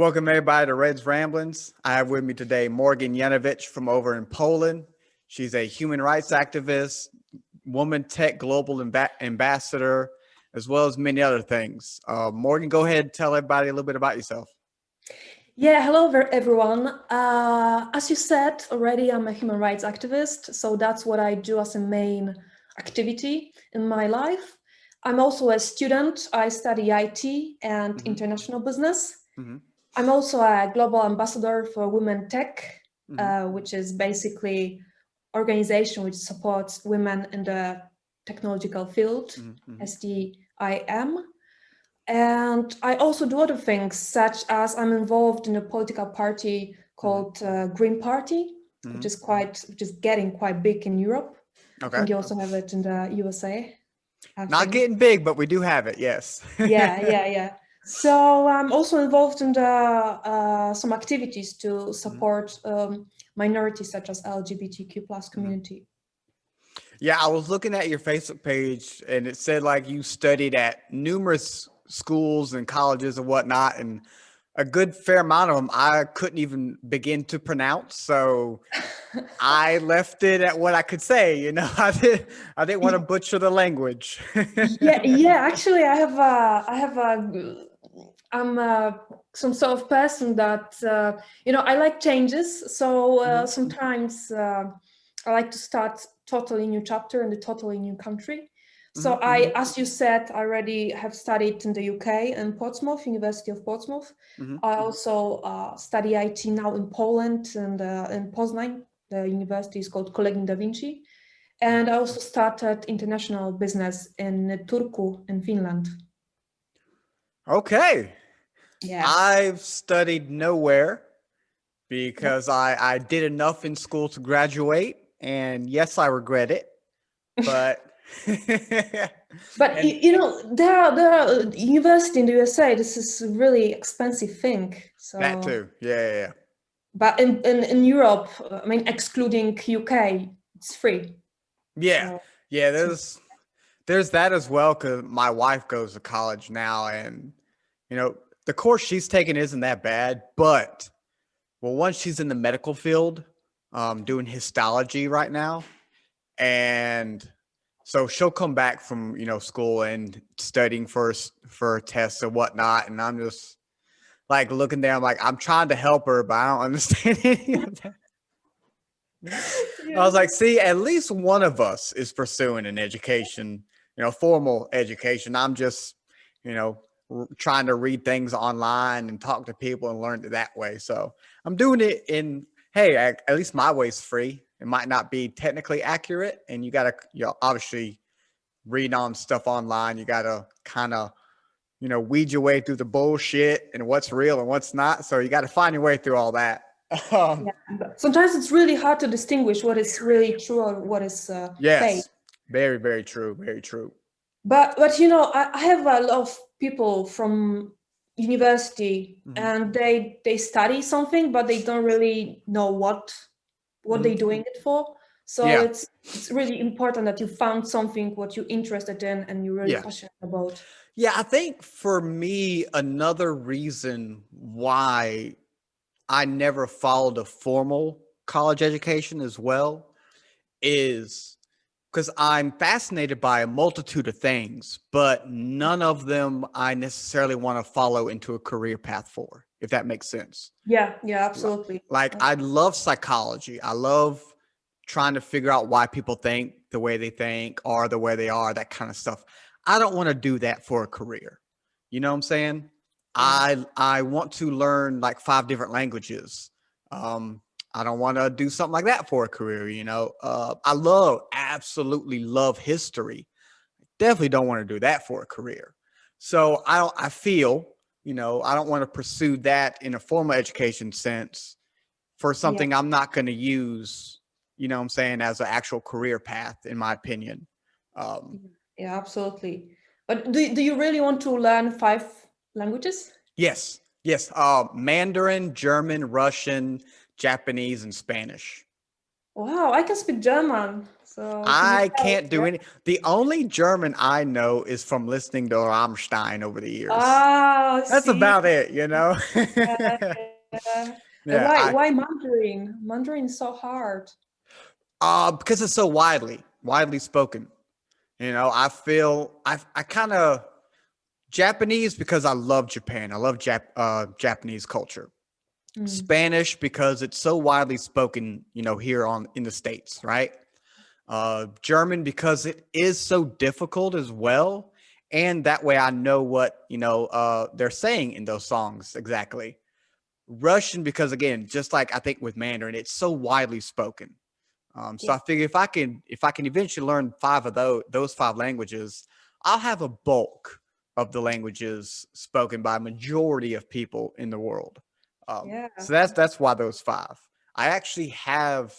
Welcome everybody to Red's Ramblings. I have with me today Morgan Yanovich from over in Poland. She's a human rights activist, WomenTech global ambassador, as well as many other things. Morgan, go ahead and tell everybody a little bit about yourself. Yeah, hello everyone. As you said already, I'm a human rights activist, so that's what I do as a main activity in my life. I'm also a student. I study IT and international business. I'm also a global ambassador for WomenTech, which is basically organization which supports women in the technological field, STIM. And I also do other things, such as I'm involved in a political party called Green Party, which is getting quite big in Europe. Okay. I think you also have it in the USA. Not getting big, but we do have it. Yes. Yeah. So I'm also involved in the some activities to support minorities such as LGBTQ plus community. Yeah, I was looking at your Facebook page and it said like you studied at numerous schools and colleges and whatnot, and a good fair amount of them I couldn't even begin to pronounce. So I left it at what I could say. You know, I didn't want to butcher the language. yeah. Actually, I'm some sort of person that I like changes. So sometimes I like to start totally new chapter in the totally new country. So I, as you said, I already have studied in the UK in Portsmouth, University of Portsmouth. I also study IT now in Poland and in Poznań. The university is called Collegium da Vinci. And I also started international business in Turku in Finland. Okay. Yeah. I've studied nowhere because I did enough in school to graduate. And yes, I regret it. But but there are university in the USA. This is a really expensive thing. So that too. Yeah. But in Europe, I mean, excluding UK, it's free. Yeah. So, yeah. There's that as well. Cause my wife goes to college now, and the course she's taking isn't that bad, but once she's in the medical field, doing histology right now. And so she'll come back from, school and studying for tests and whatnot. And I'm just like looking there, I'm like, I'm trying to help her, but I don't understand any of that. I was like, see, at least one of us is pursuing an education, formal education. I'm just, trying to read things online and talk to people and learn it that way. So I'm doing it hey, at least my way's free. It might not be technically accurate, and you got to, obviously read on stuff online. You got to kind of, weed your way through the bullshit and what's real and what's not. So you got to find your way through all that. But sometimes it's really hard to distinguish what is really true or what is fake. Very, very true. Very true. But I have a lot of people from university and they study something, but they don't really know what they're doing it for. So it's really important that you found something what you're interested in and you're really passionate about. Yeah, I think for me, another reason why I never followed a formal college education as well is because I'm fascinated by a multitude of things, but none of them I necessarily want to follow into a career path for, if that makes sense. Yeah, absolutely. Like I love psychology. I love trying to figure out why people think the way they think or the way they are, that kind of stuff. I don't want to do that for a career. You know what I'm saying? I want to learn like 5 different languages. I don't want to do something like that for a career. I absolutely love history. Definitely don't want to do that for a career. So I feel, I don't want to pursue that in a formal education sense for something I'm not going to use, what I'm saying, as an actual career path, in my opinion. Yeah, absolutely. But do you really want to learn 5 languages? Yes. Mandarin, German, Russian, Japanese, and Spanish. Wow, I can speak German. So could you I tell? can't do Yeah. any. The only German I know is from listening to Rammstein over the years. Ah, That's see. about it, you know? Yeah, yeah. And Yeah, why Mandarin? Mandarin is so hard. because it's so widely spoken. You know, I kind of Japanese because I love Japan. I love Japanese culture. Mm. Spanish because it's so widely spoken, you know, here on in the States, right? German because it is so difficult as well. And that way I know what, they're saying in those songs exactly. Russian because again, just like I think with Mandarin, it's so widely spoken. So Yeah. I figure if I can eventually learn five of those five languages, I'll have a bulk of the languages spoken by a majority of people in the world. Yeah. So that's why those five. I actually have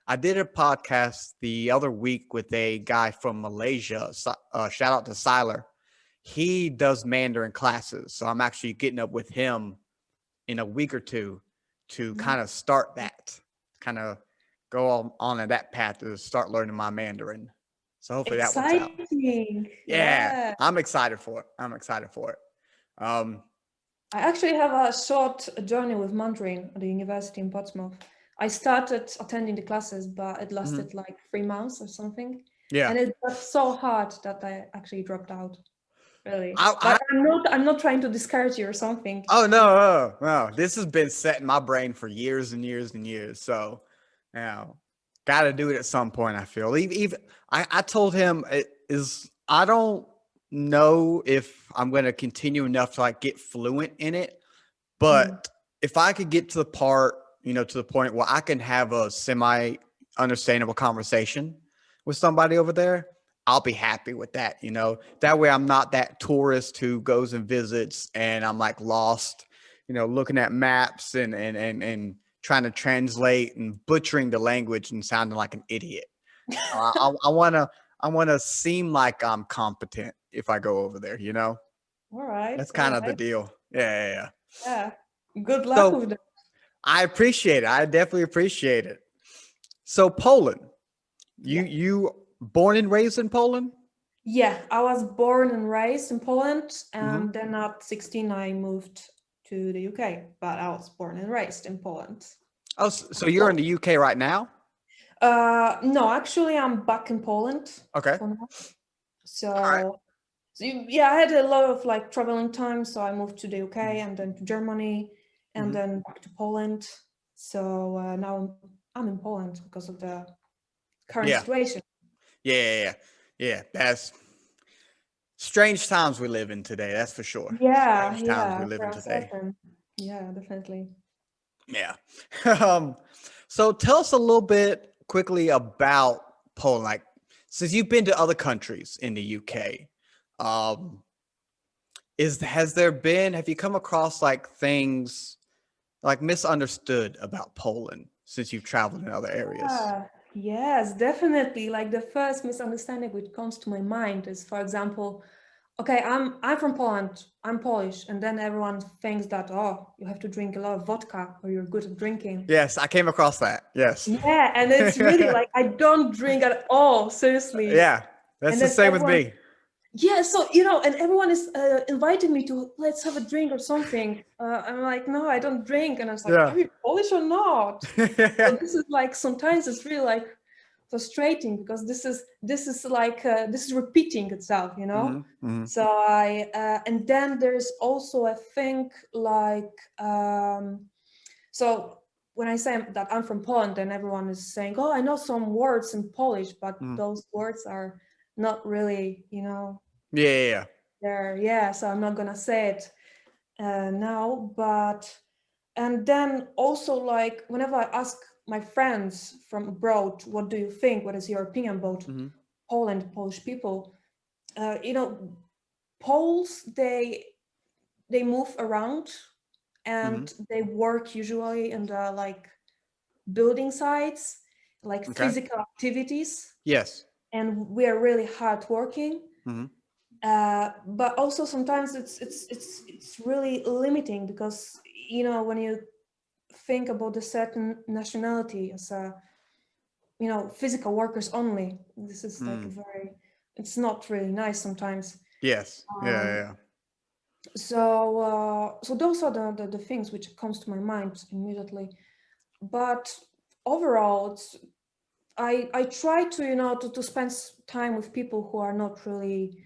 I did a podcast the other week with a guy from Malaysia. Shout out to Siler. He does Mandarin classes, so I'm actually getting up with him in a week or two to Mm. kind of start that, kind of go on that path to start learning my Mandarin. So hopefully that works out. Exciting. Yeah, Yeah. I'm excited for it. I'm excited for it. Um, I actually have a short journey with Mandarin at the university in Portsmouth. I started attending the classes, but it mhm. lasted like 3 months or something. Yeah. And it got so hard that I actually dropped out. Really. I, But I I'm not trying to discourage you or something. oh no. This has been set in my brain for years and years and years. So, you know, got to do it at some point. I feel even I told him it is I don't know if I'm going to continue enough to like get fluent in it, Mm. but if I could get to the part, to the point where I can have a semi understandable conversation with somebody over there, I'll be happy with that. That way I'm not that tourist who goes and visits and I'm like lost, looking at maps and trying to translate and butchering the language and sounding like an idiot. I want to seem like I'm competent if I go over there. All right. That's All kind of the right. deal. Yeah. Yeah. Good luck So with that. I appreciate it. I definitely appreciate it. So Poland, you Yeah. you born and raised in Poland? Yeah. I was born and raised in Poland, Mm-hmm. and then at 16 I moved to the UK, but I was born and raised in Poland. Oh, so you're in the UK right now? No, actually, I'm back in Poland Okay. for now. All right. Yeah, I had a lot of like traveling time, so I moved to the UK and then to Germany, and Mm-hmm. then back to Poland. So now I'm in Poland because of the current Yeah. situation. Yeah. That's strange times we live in today. That's for sure. Yeah, Strange times we yeah, live for in a today. certain. Yeah, definitely. Yeah. um, so tell us a little bit quickly about Poland. Like, since you've been to other countries in the UK, um, have you come across like things like misunderstood about Poland since you've traveled in other areas? Yeah, yes, definitely. Like the first misunderstanding which comes to my mind is, for example, okay, I'm from Poland, I'm Polish, and then everyone thinks that, oh, you have to drink a lot of vodka or you're good at drinking. Yes, I came across that. Yes. Yeah, and it's really like I don't drink at all, seriously. Yeah, that's And the then same with everyone, me. yeah, so and everyone is inviting me to let's have a drink or something. I'm like, no, I don't drink, and I was like, Yeah. are you Polish or not? So this is like sometimes it's really like frustrating because this is like this is repeating itself. Hmm. So and then there's also a thing like so when I say that I'm from Poland, then everyone is saying, oh, I know some words in Polish, but Hmm. those words are not really, Yeah. there. Yeah, so I'm not gonna say it now. But and then also like whenever I ask my friends from abroad, what do you think? What is your opinion about Hmm. Poland, Polish people? Poles they move around Hmm. and they work usually in the like building sites, like Okay. physical activities, Yes. and we are really hardworking. Hmm. But also sometimes it's really limiting because when you think about a certain nationality as a, physical workers only. This is like a Mm. very, it's not really nice sometimes. Yes. Yeah, Um, yeah. so those are the things which comes to my mind immediately. But overall, I try to, to spend time with people who are not really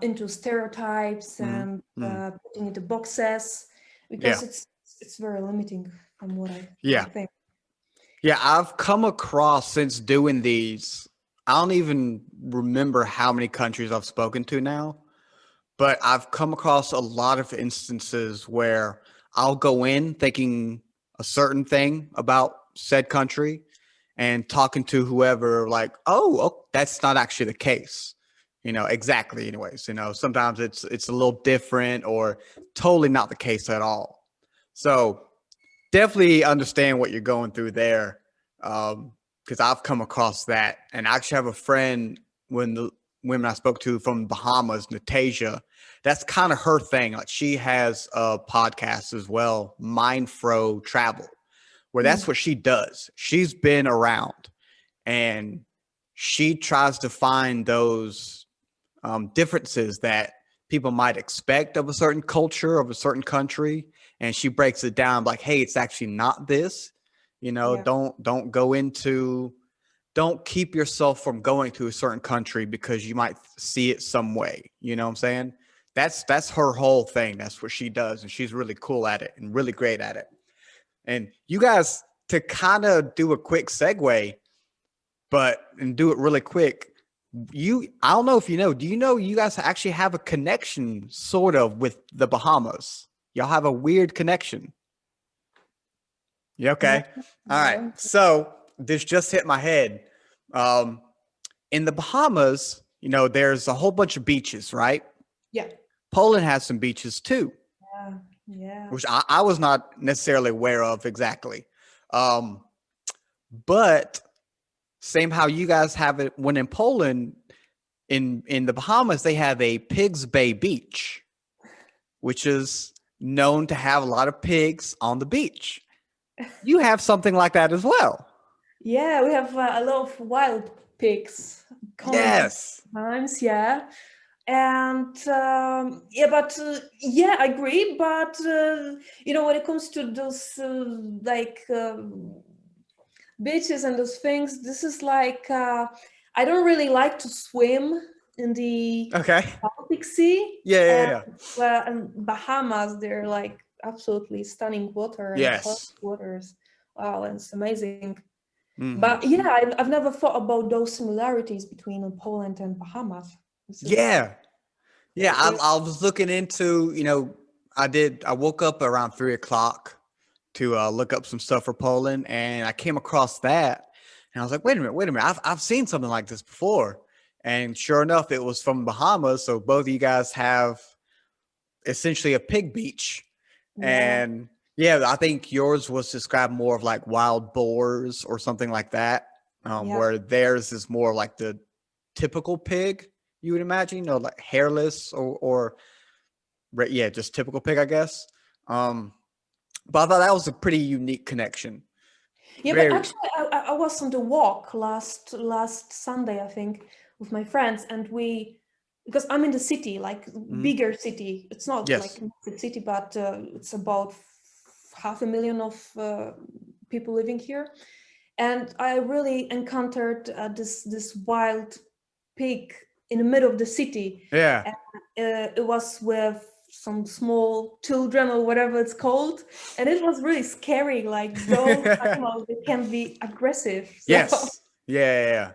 into stereotypes Mm. and Mm. putting into boxes, because Yeah. it's very limiting from what I Yeah. think. Yeah, I've come across since doing these. I don't even remember how many countries I've spoken to now, but I've come across a lot of instances where I'll go in thinking a certain thing about said country and talking to whoever, like, oh, that's not actually the case. Exactly. Anyways, sometimes it's a little different or totally not the case at all. So definitely understand what you're going through there, because I've come across that. And I actually have a friend, when the women I spoke to from Bahamas, Natasha, that's kind of her thing. Like, she has a podcast as well, Mindfro Travel, where that's Mm, what she does. She's been around and she tries to find those differences that people might expect of a certain culture, of a certain country, and she breaks it down like, hey, it's actually not this. yeah, Don't go into, don't keep yourself from going to a certain country because you might see it some way. You know what I'm saying? That's her whole thing. That's what she does, and she's really cool at it and really great at it. And you guys, to kind of do a quick segue, and do it really quick. I don't know if you know, do you know you guys actually have a connection sort of with the Bahamas? Y'all have a weird connection. Yeah, no, okay. All right. no, So this just hit my head. Um, in the Bahamas, there's a whole bunch of beaches, right? yeah, Poland has some beaches too, yeah, yeah, which I was not necessarily aware of exactly. Um, but same how you guys have it when in Poland, in the Bahamas, they have a Pigs Bay beach, which is known to have a lot of pigs on the beach. You have something like that as well. yeah. We have a lot of wild pigs coming Yes. sometimes, yeah. And yeah, but yeah, I agree. But when it comes to those like beaches and those things, this is like I don't really like to swim in the Okay. Baltic Sea, Yeah, yeah, and yeah. Bahamas. They're like absolutely stunning water and color Yes. waters. Wow, and it's amazing. Hmm. But yeah, I've never thought about those similarities between Poland and Bahamas. This is Yeah. Yeah. I was looking into, I woke up around 3 o'clock to look up some stuff for Poland, and I came across that, and I was like, wait a minute, I've seen something like this before, and sure enough, it was from Bahamas. So both of you guys have essentially a pig beach, yeah, and yeah, I think yours was described more of like wild boars or something like that, yeah, where theirs is more like the typical pig you would imagine, like hairless or yeah, just typical pig, I guess. Um, but I thought that was a pretty unique connection. yeah. But Very. actually, I was on the walk last Sunday, I think, with my friends, and we, because I'm in the city, like Mhm. bigger city. It's not like Yes. massive city, but it's about 500,000 of people living here, and I really encountered this wild pig in the middle of the city, Yeah. and it was with some small children or whatever it's called, and it was really scary. Like those animals, they can be aggressive. So, Yes. Yeah, yeah, yeah.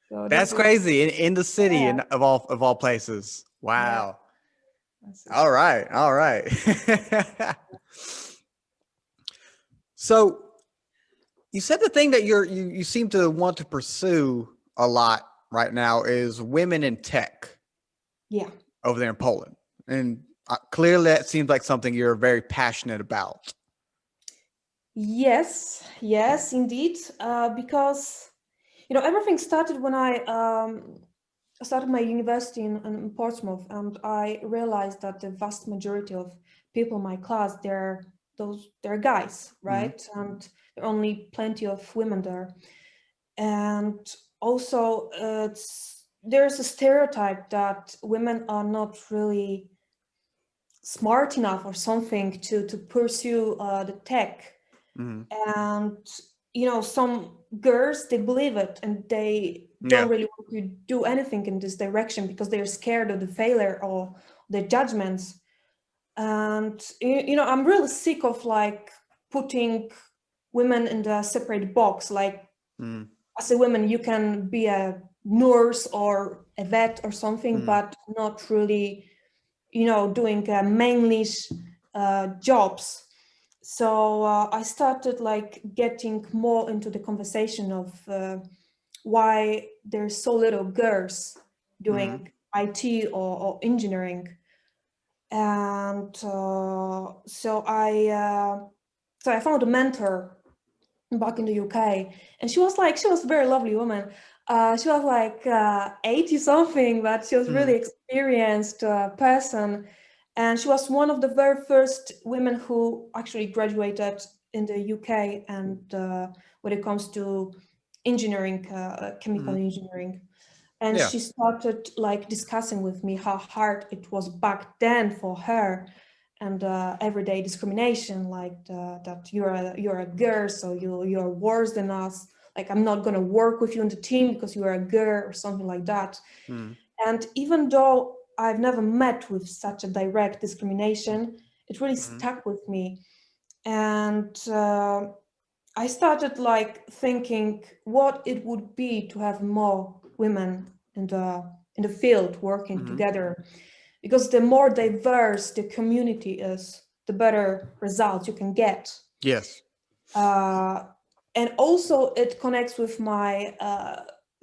so that That's was, crazy in the city, yeah, in of all places. yeah. Wow. This All is, right. All right. So you said the thing that you seem to want to pursue a lot right now is women in tech yeah. over there in Poland, and clearly that seems like something you're very passionate about. Yes, yes, indeed. Because everything started when I started my university in Portsmouth, and I realized that the vast majority of people in my class, they're they're guys, Mm-hmm. right? And there are only plenty of women there. And also there's a stereotype that women are not really smart enough or something to pursue the tech. Mm-hmm. And some girls, they believe it, and they Yeah. don't really want to do anything in this direction because they're scared of the failure or the judgments. And I'm really sick of like putting women in the separate box. Like, Mm-hmm. as a woman, you can be a nurse or a vet or something, Mm-hmm. but not really doing mainly jobs. So I started like getting more into the conversation of why there's so little girls Mm-hmm. doing IT or engineering. And so I found a mentor back in the UK, and she was a very lovely woman. She was like 80 something, but she was Mm-hmm. really experienced person, and she was one of the very first women who actually graduated in the UK. And when it comes to engineering, chemical Mm-hmm. engineering. And Yeah. she started like discussing with me how hard it was back then for her, and everyday discrimination, like that you're a girl, so you're worse than us. Like, I'm not gonna work with you in the team because you are a girl or something like that. Mm-hmm. And even though I've never met with such a direct discrimination, it really Mm-hmm. stuck with me. And I started like thinking what it would be to have more women in the field working Mm-hmm. together, because the more diverse the community is, the better results you can get. Yes. And also it connects with my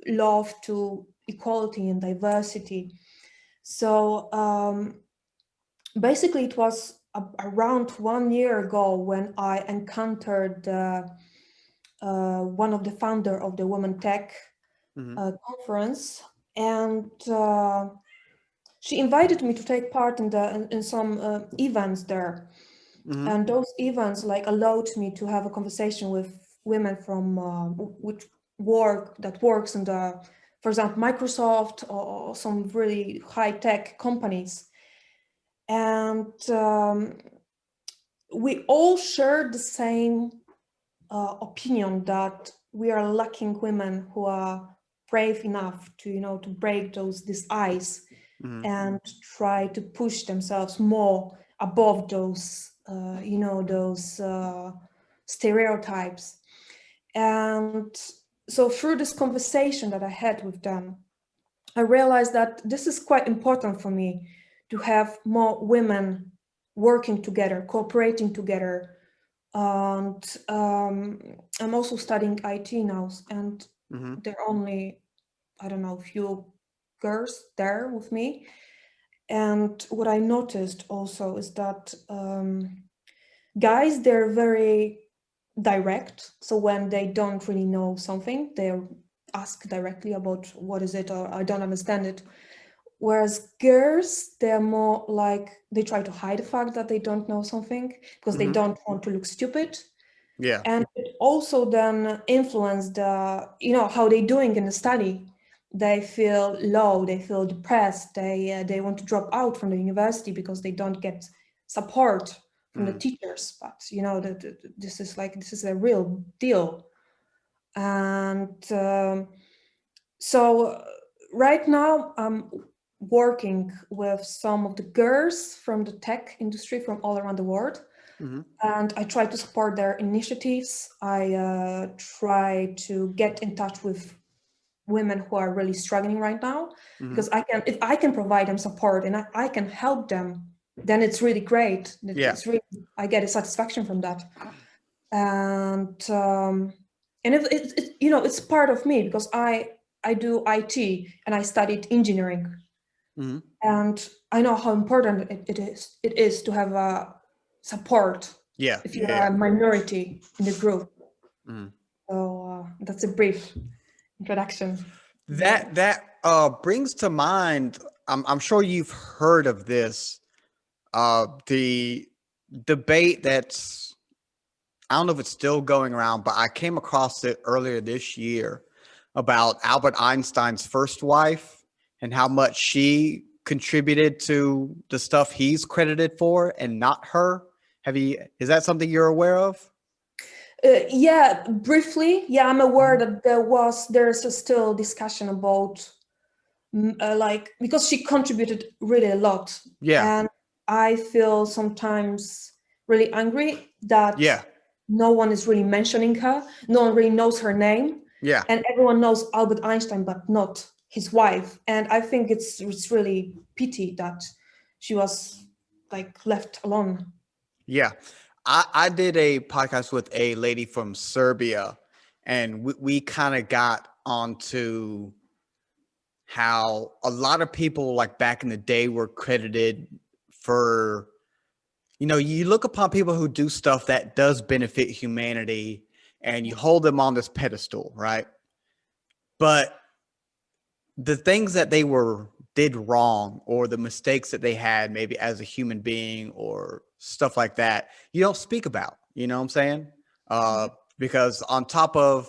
love to equality and diversity. So basically it was around 1 year ago when I encountered one of the founder of the WomenTech Mm-hmm. conference, and she invited me to take part in some events there. Mm-hmm. And those events like allowed me to have a conversation with women from which works in the, for example, Microsoft or some really high tech companies. And we all shared the same opinion that we are lacking women who are brave enough to to break this ice Mm-hmm. and try to push themselves more above those those stereotypes. And so through this conversation that I had with them, I realized that this is quite important for me, to have more women working together, cooperating together. And I'm also studying IT now, and Mm-hmm. there are only, I don't know, a few girls there with me. And what I noticed also is that guys, they're very direct. So when they don't really know something, they ask directly about what is it, or I don't understand it. Whereas girls, they're more like, they try to hide the fact that they don't know something because they Mm-hmm. don't want to look stupid. Yeah. And it also then influenced how they doing in the study. They feel low, they feel depressed, they want to drop out from the university because they don't get support from the Mm-hmm. teachers. But this is a real deal. And so right now I'm working with some of the girls from the tech industry from all around the world, Mm-hmm. and I try to support their initiatives. I try to get in touch with women who are really struggling right now, Mm-hmm. because if I can provide them support and I can help them, then it's really great. Yeah. It's really, I get a satisfaction from that. And it's part of me, because I do IT and I studied engineering, Mm-hmm. and I know how important it is to have a support Yeah. if you Yeah. are Yeah. a minority in the group. Mm-hmm. So that's a brief introduction. That brings to mind. I'm sure you've heard of this. The debate that's, I don't know if it's still going around, but I came across it earlier this year about Albert Einstein's first wife and how much she contributed to the stuff he's credited for and not her. Is that something you're aware of? Yeah, briefly. Yeah, I'm aware that there's a still discussion about like, because she contributed really a lot, Yeah. and I feel sometimes really angry that Yeah. no one is really mentioning her. No one really knows her name, Yeah. and everyone knows Albert Einstein, but not his wife. And I think it's really pity that she was like left alone. Yeah. I did a podcast with a lady from Serbia, and we kind of got onto how a lot of people like back in the day were credited for, you look upon people who do stuff that does benefit humanity and you hold them on this pedestal, right? But the things that they did wrong, or the mistakes that they had maybe as a human being or stuff like that, you don't speak about, you know what I'm saying? Because on top of,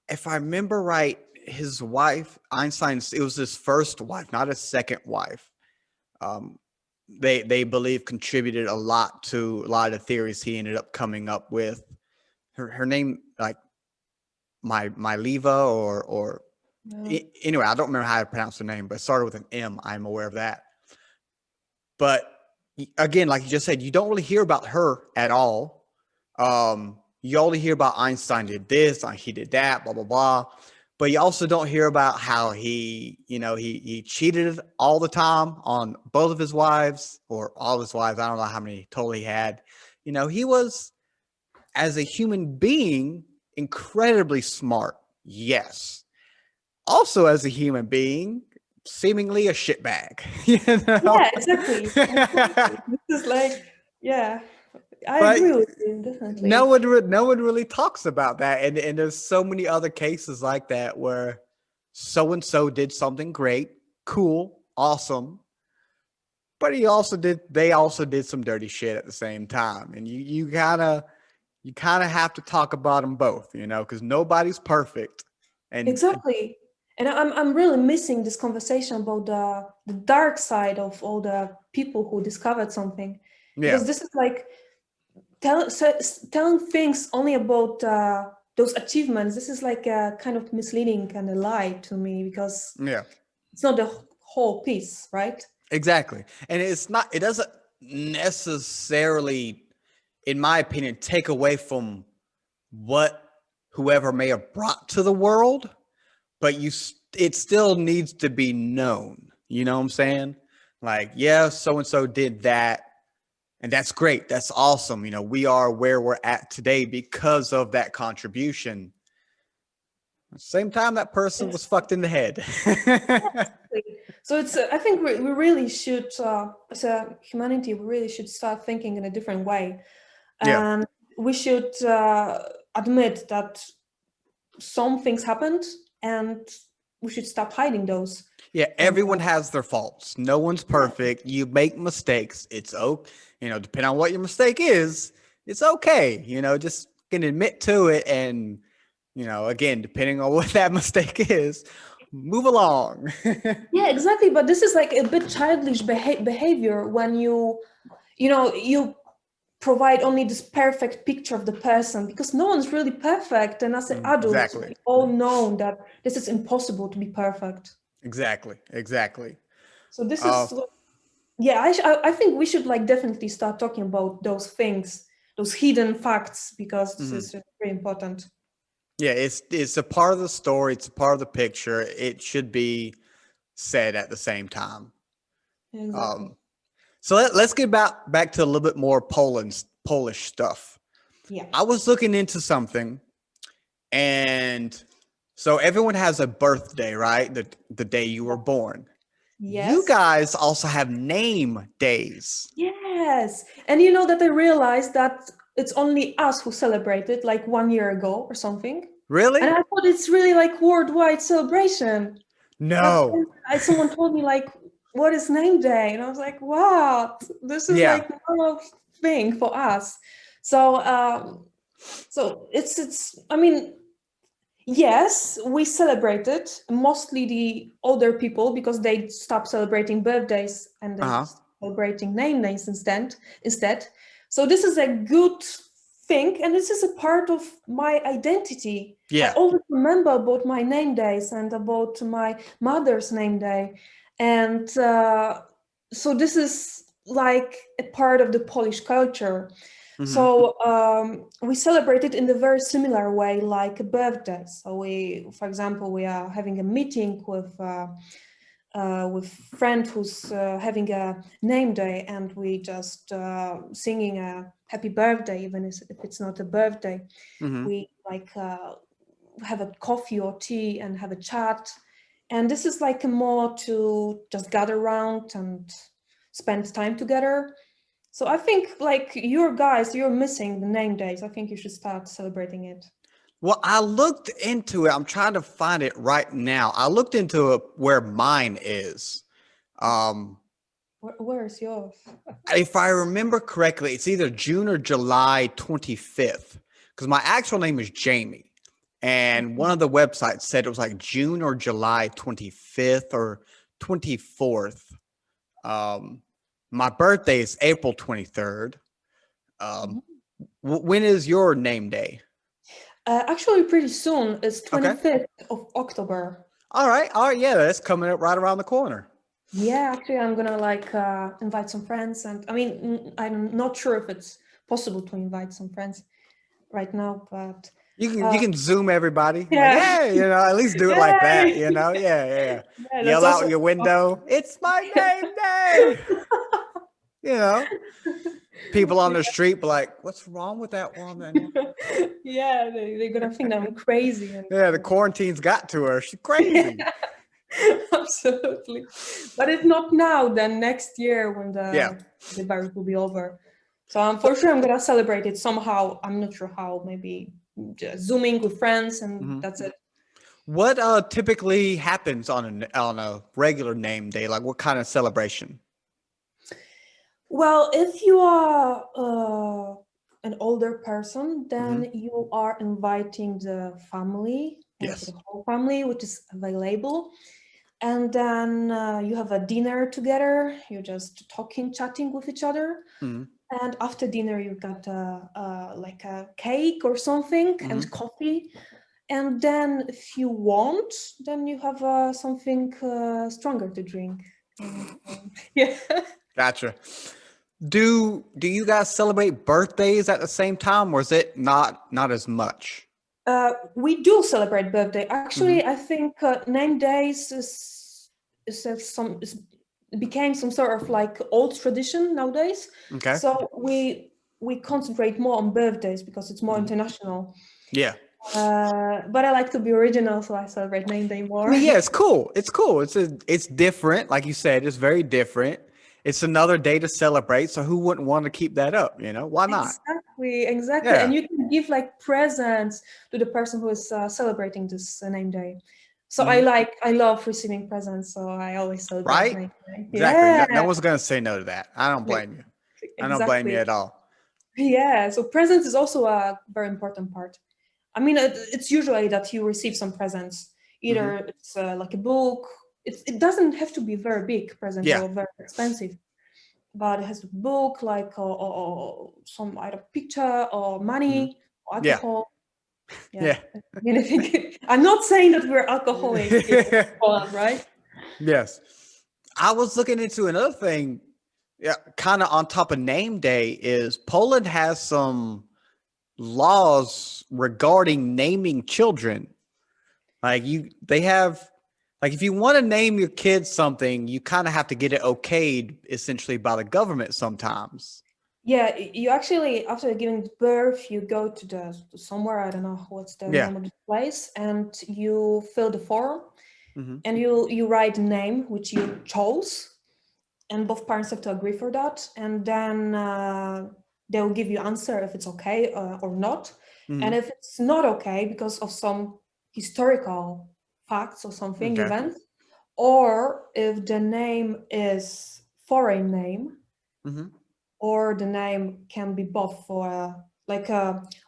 if I remember right, his wife, Einstein's, it was his first wife, not his second wife. Um, they believe contributed a lot to a lot of the theories he ended up coming up with. Her name, like my Leva or anyway, I don't remember how to pronounce her name, but it started with an M. I'm aware of that. But again, like you just said, you don't really hear about her at all. You only hear about Einstein did this, he did that, blah blah blah. But you also don't hear about how he cheated all the time on both of his wives, or all of his wives. I don't know how many total he had. He was, as a human being, incredibly smart. Yes. Also, as a human being, seemingly a shitbag. Yeah, exactly. This is like, yeah, I But agree with you, definitely. no one really talks about that, and there's so many other cases like that where so and so did something great, cool, awesome, but they also did some dirty shit at the same time, and you kind of have to talk about them both, because nobody's perfect. And Exactly. And I'm really missing this conversation about the dark side of all the people who discovered something. yeah, Because this is like telling things only about those achievements. This is like a kind of misleading and a lie to me, because yeah, it's not the whole piece, right? exactly. And it doesn't necessarily, in my opinion, take away from what whoever may have brought to the world, but it still needs to be known. You know what I'm saying? Like, yeah, so and so did that, and that's great. That's awesome. We are where we're at today because of that contribution. At the same time, that person was Yes. fucked in the head. So it's I think we really should, as a humanity, we really should start thinking in a different way, Yeah. and we should admit that some things happened, and we should stop hiding those. Yeah, And everyone has their faults. No one's perfect. You make mistakes. It's okay. Depending on what your mistake is, it's okay. Just can admit to it, and again, depending on what that mistake is, move along. yeah, exactly. But this is like a bit childish behavior when you provide only this perfect picture of the person, because no one's really perfect, and as an adult Exactly. we all know that this is impossible to be perfect. Exactly. So this Uh, is yeah, I think we should like definitely start talking about those things, those hidden facts, because this mhm. is very important. Yeah, it's a part of the story. It's a part of the picture. It should be said at the same time. Exactly. Um, so let's get back to a little bit more Polish stuff. Yeah. I was looking into something, and so everyone has a birthday, right? The day you were born. You Yes. guys also have name days. Yes. And you know that I realized that it's only us who celebrated like 1 year ago or something. And Really? I thought it's really like worldwide celebration. But No. then someone told me like, what is name day? And I was like, what? This is Yeah. like more of thing for us. So it's I mean, yes, we celebrated mostly the older people because they stopped celebrating birthdays and they Uh-huh. celebrating name days instead. So this is a good thing, and this is a part of my identity. I Yeah. always remember about my name days and about my mother's name day, and so this is like a part of the Polish culture. Hmm. So we celebrate it in a very similar way, like a birthday. So we, for example, we are having a meeting with friend who's having a name day, and we just singing a happy birthday, even if it's not a birthday. Hmm. We like have a coffee or tea and have a chat, and this is like a more to just gather around and spend time together. So I think like you're missing the name days. I think you should start celebrating it. Well, I looked into it. I'm trying to find it right now. I looked into it where mine is. Um, Where is yours? if I remember correctly, it's either June or July 25th, because my actual name is Jamie. And one of the websites said it was like June or July 25th or 24th. Um, my birthday is April 23rd. Um, Mhm. when is your name day? Actually, pretty soon. It's Okay. 25th of October. All right. All right. Yeah, that's coming up right around the corner. Yeah, actually, I'm gonna like invite some friends, and I mean, I'm not sure if it's possible to invite some friends right now, but You uh, can Zoom everybody. Like, yeah, hey, at least do it like that, yay! Yeah, yeah. Yeah, that's Yell out also your window. It's my name day. You know, people on the street be like, what's wrong with that woman? yeah, they're gonna think that I'm crazy and Yeah, the quarantine's got to her. She's crazy. yeah, absolutely. But if not now, then next year when Yeah. the virus will be over. So for sure I'm gonna celebrate it somehow. I'm not sure how. Maybe just zooming with friends and Mhm. that's it. What typically happens on a regular name day? Like what kind of celebration? Well, if you are an older person, Hmm. then you are inviting the family, also Yes. the whole family, which is available. And then you have a dinner together. You're just talking, chatting with each other. Hmm. And after dinner, you got like a cake or something Hmm. and coffee. And then, if you want, then you have something stronger to drink. Yeah. Gotcha. Do you guys celebrate birthdays at the same time, or is it not as much? We do celebrate birthday. Hmm. Actually, I think name days became some sort of like old tradition nowadays. Okay. So we concentrate more on birthdays because it's more Mhm. international. Yeah. But I like to be original, so I celebrate name day I more. mean, yeah, it's cool. It's cool. It's different, like you said. It's very different. It's another day to celebrate. So who wouldn't want to keep that up? Why not? Exactly. Yeah. And you can give like presents to the person who is celebrating this name day. So Hmm. I love receiving presents, so I always celebrate Right. name day. Exactly. Yeah, No one's gonna say no to that. I don't blame you. I don't blame you exactly. at all. Yeah, so presents is also a very important part. I mean, it's usually that you receive some presents. Hmm. Either it's like a book. It doesn't have to be very big present Yeah. or very expensive, but it has a book like or some either picture or Hmm. money or Yeah. alcohol. Yeah, Yeah. anything. I'm not saying that we're alcoholic here in Poland, right? Yes. I was looking into another thing, yeah, kind of on top of name day is Poland has some laws regarding naming children. Like they have, like if you want to name your kid something, you kind of have to get it okayed essentially by the government sometimes. Yeah, you actually after giving birth, you go to somewhere, I don't know what's the Yeah. name of the place, and you fill the form Hmm. and you write the name which you chose, and both parents have to agree for that, and then they will give you answer if it's okay or not. And Hmm. if it's not okay because of some historical facts or something Okay. events, or if the name is foreign name, Hmm. or the name can be both for like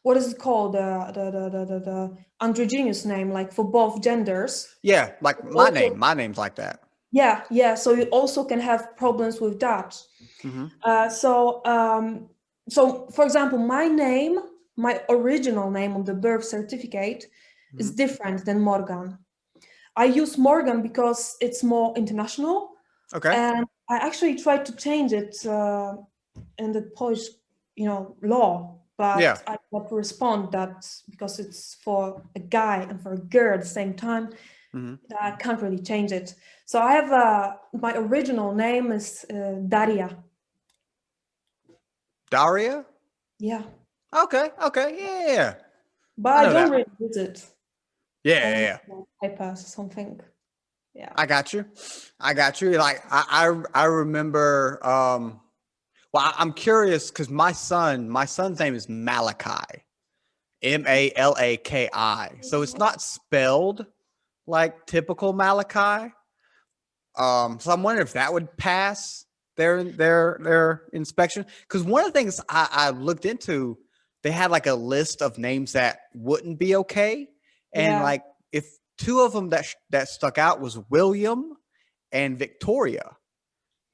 what is it called, the androgynous name, like for both genders. Yeah, like my Also, name. My name's like that. yeah. So you also can have problems with that. Mm-hmm. So for example, my original name on the birth certificate is Mm-hmm. different than Morgan. I use Morgan because it's more international, Okay. and I actually tried to change it in the Polish, law, Yeah. but I got to respond that because it's for a guy and for a girl at the same time, Mm-hmm. I can't really change it. So I have my original name is Daria. Daria. Yeah, Okay. Okay. Yeah. but I I know don't that. really use it. Yeah. Yeah. Only Yeah. for papers or something. Yeah. I got you. I got you. Like I remember. Well, I'm curious because my son's name is Malachi. Malaki. So it's not spelled like typical Malachi. So I'm wondering if that would pass their inspection. Because one of the things I looked into, they had like a list of names that wouldn't be okay, and Yeah. like if two of them that stuck out was William and Victoria.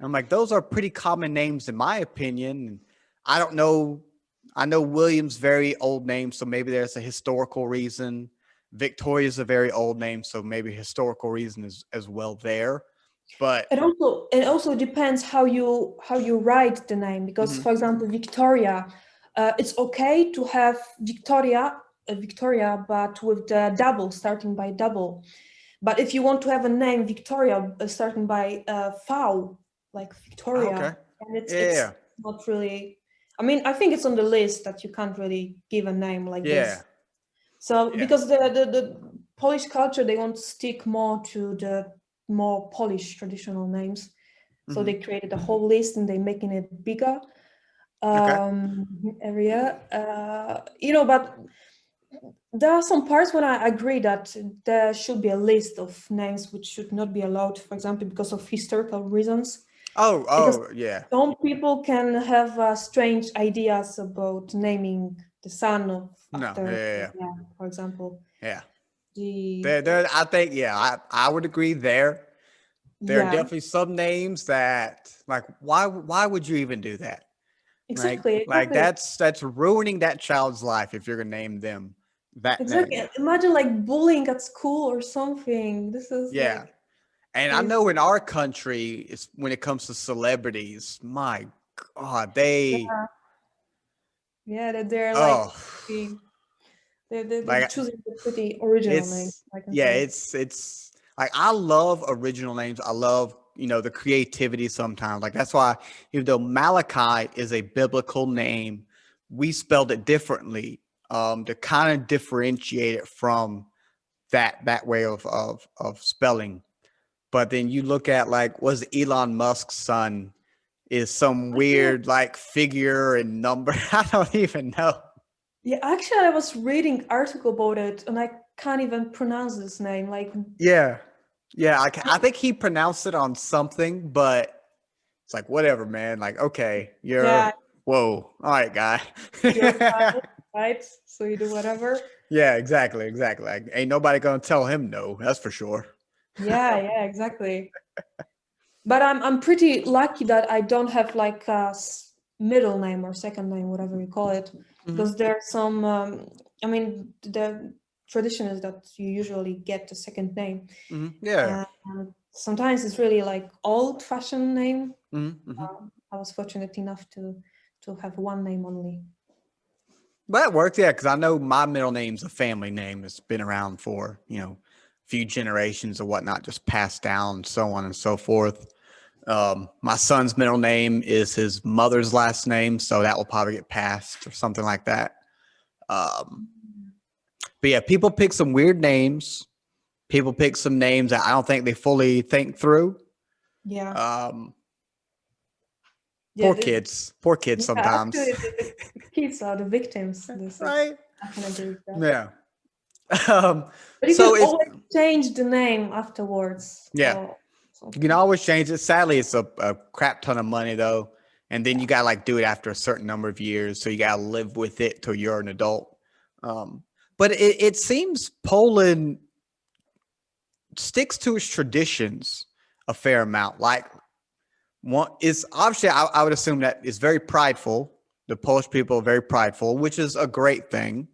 I'm like, those are pretty common names in my opinion. And I don't know. I know William's very old name, so maybe there's a historical reason. Victoria's a very old name, so maybe historical reason is as well there. But It also depends how you write the name, because mhm. for example Victoria, it's okay to have Victoria, but with the double, starting by double. But if you want to have a name Victoria starting by V, like Okay. Victoria, and it's Yeah. not really. I mean, I think it's on the list that you can't really give a name like Yeah. this. So Yeah. because the Polish culture, they want to stick more to the more Polish traditional names. So Hmm. they created a whole list and they're making it bigger Okay. area. But there are some parts when I agree that there should be a list of names which should not be allowed, for example, because of historical reasons. Oh, Because yeah. some people can have strange ideas about naming the son of No, after, yeah. yeah, for example, Yeah. the There, I think, yeah, I would agree there. There are yeah, definitely some names that, like, why would you even do that? Like exactly. that's ruining that child's life if you're gonna name them that Exactly. name. Imagine like bullying at school or something. This is Yeah. like And I know crazy. in our country, it's when it comes to celebrities, my God, they Yeah, yeah, that they're like oh being they're like choosing the pretty original name, it's I can yeah, say. it's like I love original names. I love, the creativity sometimes. Like that's why even though Malachi is a biblical name, we spelled it differently to kind of differentiate it from that way of spelling. But then you look at like was Elon Musk's son is some Yeah, weird like figure and number. I don't even know. yeah. Actually, I was reading article about it, and I can't even pronounce this name. Like, Yeah. Yeah, I think he pronounced it on something, but it's like whatever, man. Like, okay, yeah, whoa, all right, guy. you're fine, right? So you do whatever. Yeah, exactly. Like, ain't nobody gonna tell him no. That's for sure. Yeah, exactly. But I'm pretty lucky that I don't have like a middle name or second name, whatever you call it, Hmm. because there's some. I mean, the tradition is that you usually get a second name, Hmm. Yeah. and sometimes it's really like old-fashioned name. Hmm. Hmm. I was fortunate enough to have one name only. But that works, yeah, because I know my middle name's a family name. It's been around for, a few generations or whatnot, just passed down, so on and so forth. My son's middle name is his mother's last name, so that will probably get passed or something like that. Um, but yeah, people pick some weird names. People pick some names that I don't think they fully think through. Yeah, Um, yeah, poor kids yeah. sometimes. Actually, the kids are the victims. This is Right? I can agree with that. Yeah. Um, But you can so it's always change the name afterwards. yeah, Or you can something. always change it. Sadly, it's a crap ton of money though. and then you gotta like do it after a certain number of years. So you gotta live with it till you're an adult. But it seems Poland sticks to its traditions a fair amount. Like one is obviously I would assume that it's very prideful. The Polish people are very prideful, which is a great thing.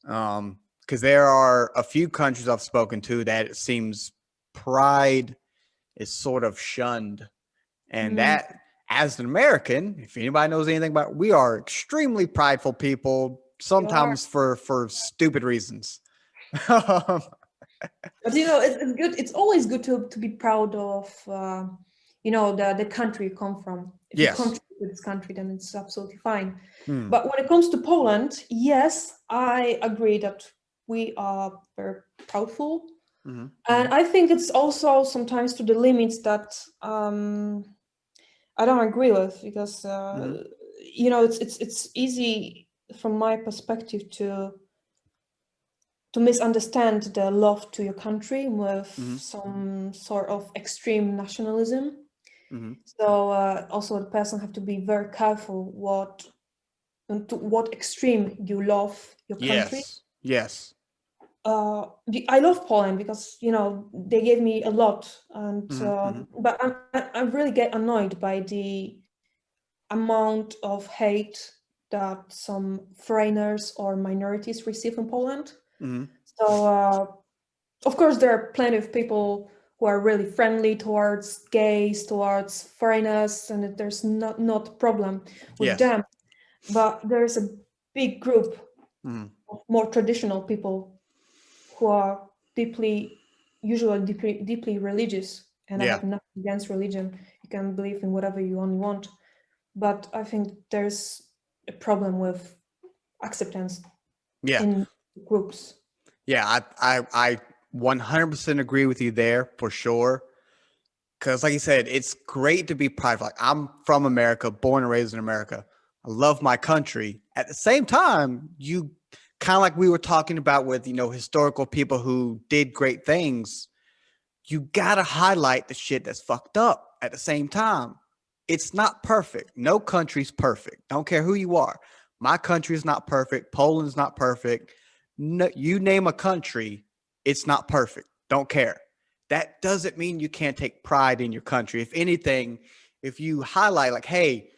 Because there are a few countries I've spoken to that it seems pride is sort of shunned. And Mm, that, as an American, if anybody knows anything about, we are extremely prideful people, you are. sometimes for stupid reasons. um, But it's good. It's always good to be proud of the country you come from. If you yes. contribute to this country, then it's absolutely fine. Hmm. But when it comes to Poland, yes, I agree that we are very proudful, Mhm. and I think it's also sometimes to the limits that I don't agree with, because Mhm. it's easy from my perspective to misunderstand the love to your country with Mhm. some sort of extreme nationalism. Mhm. So also the person have to be very careful to what extreme you love your country. Yes. Yes. I love Poland because they gave me a lot, and Mhm. Mhm. but I really get annoyed by the amount of hate that some foreigners or minorities receive in Poland. Mhm. So of course, there are plenty of people who are really friendly towards gays, towards foreigners, and there's not a problem with Yes. them. But there's a big group Mhm. of more traditional people who are usually deeply religious. And I Yeah. have nothing against religion. You can believe in whatever you only want. But I think there's a problem with acceptance Yeah. in groups. Yeah. I 100% agree with you there for sure. Because, like you said, it's great to be prideful. Like, I'm from America, born and raised in America. I love my country. At the same time, you kind of like we were talking about with, historical people who did great things. You got to highlight the shit that's fucked up at the same time. It's not perfect. No country's perfect. Don't care who you are. My country is not perfect. Poland's not perfect. No, you name a country, it's not perfect. Don't care. That doesn't mean you can't take pride in your country. If anything, if you highlight, like, hey,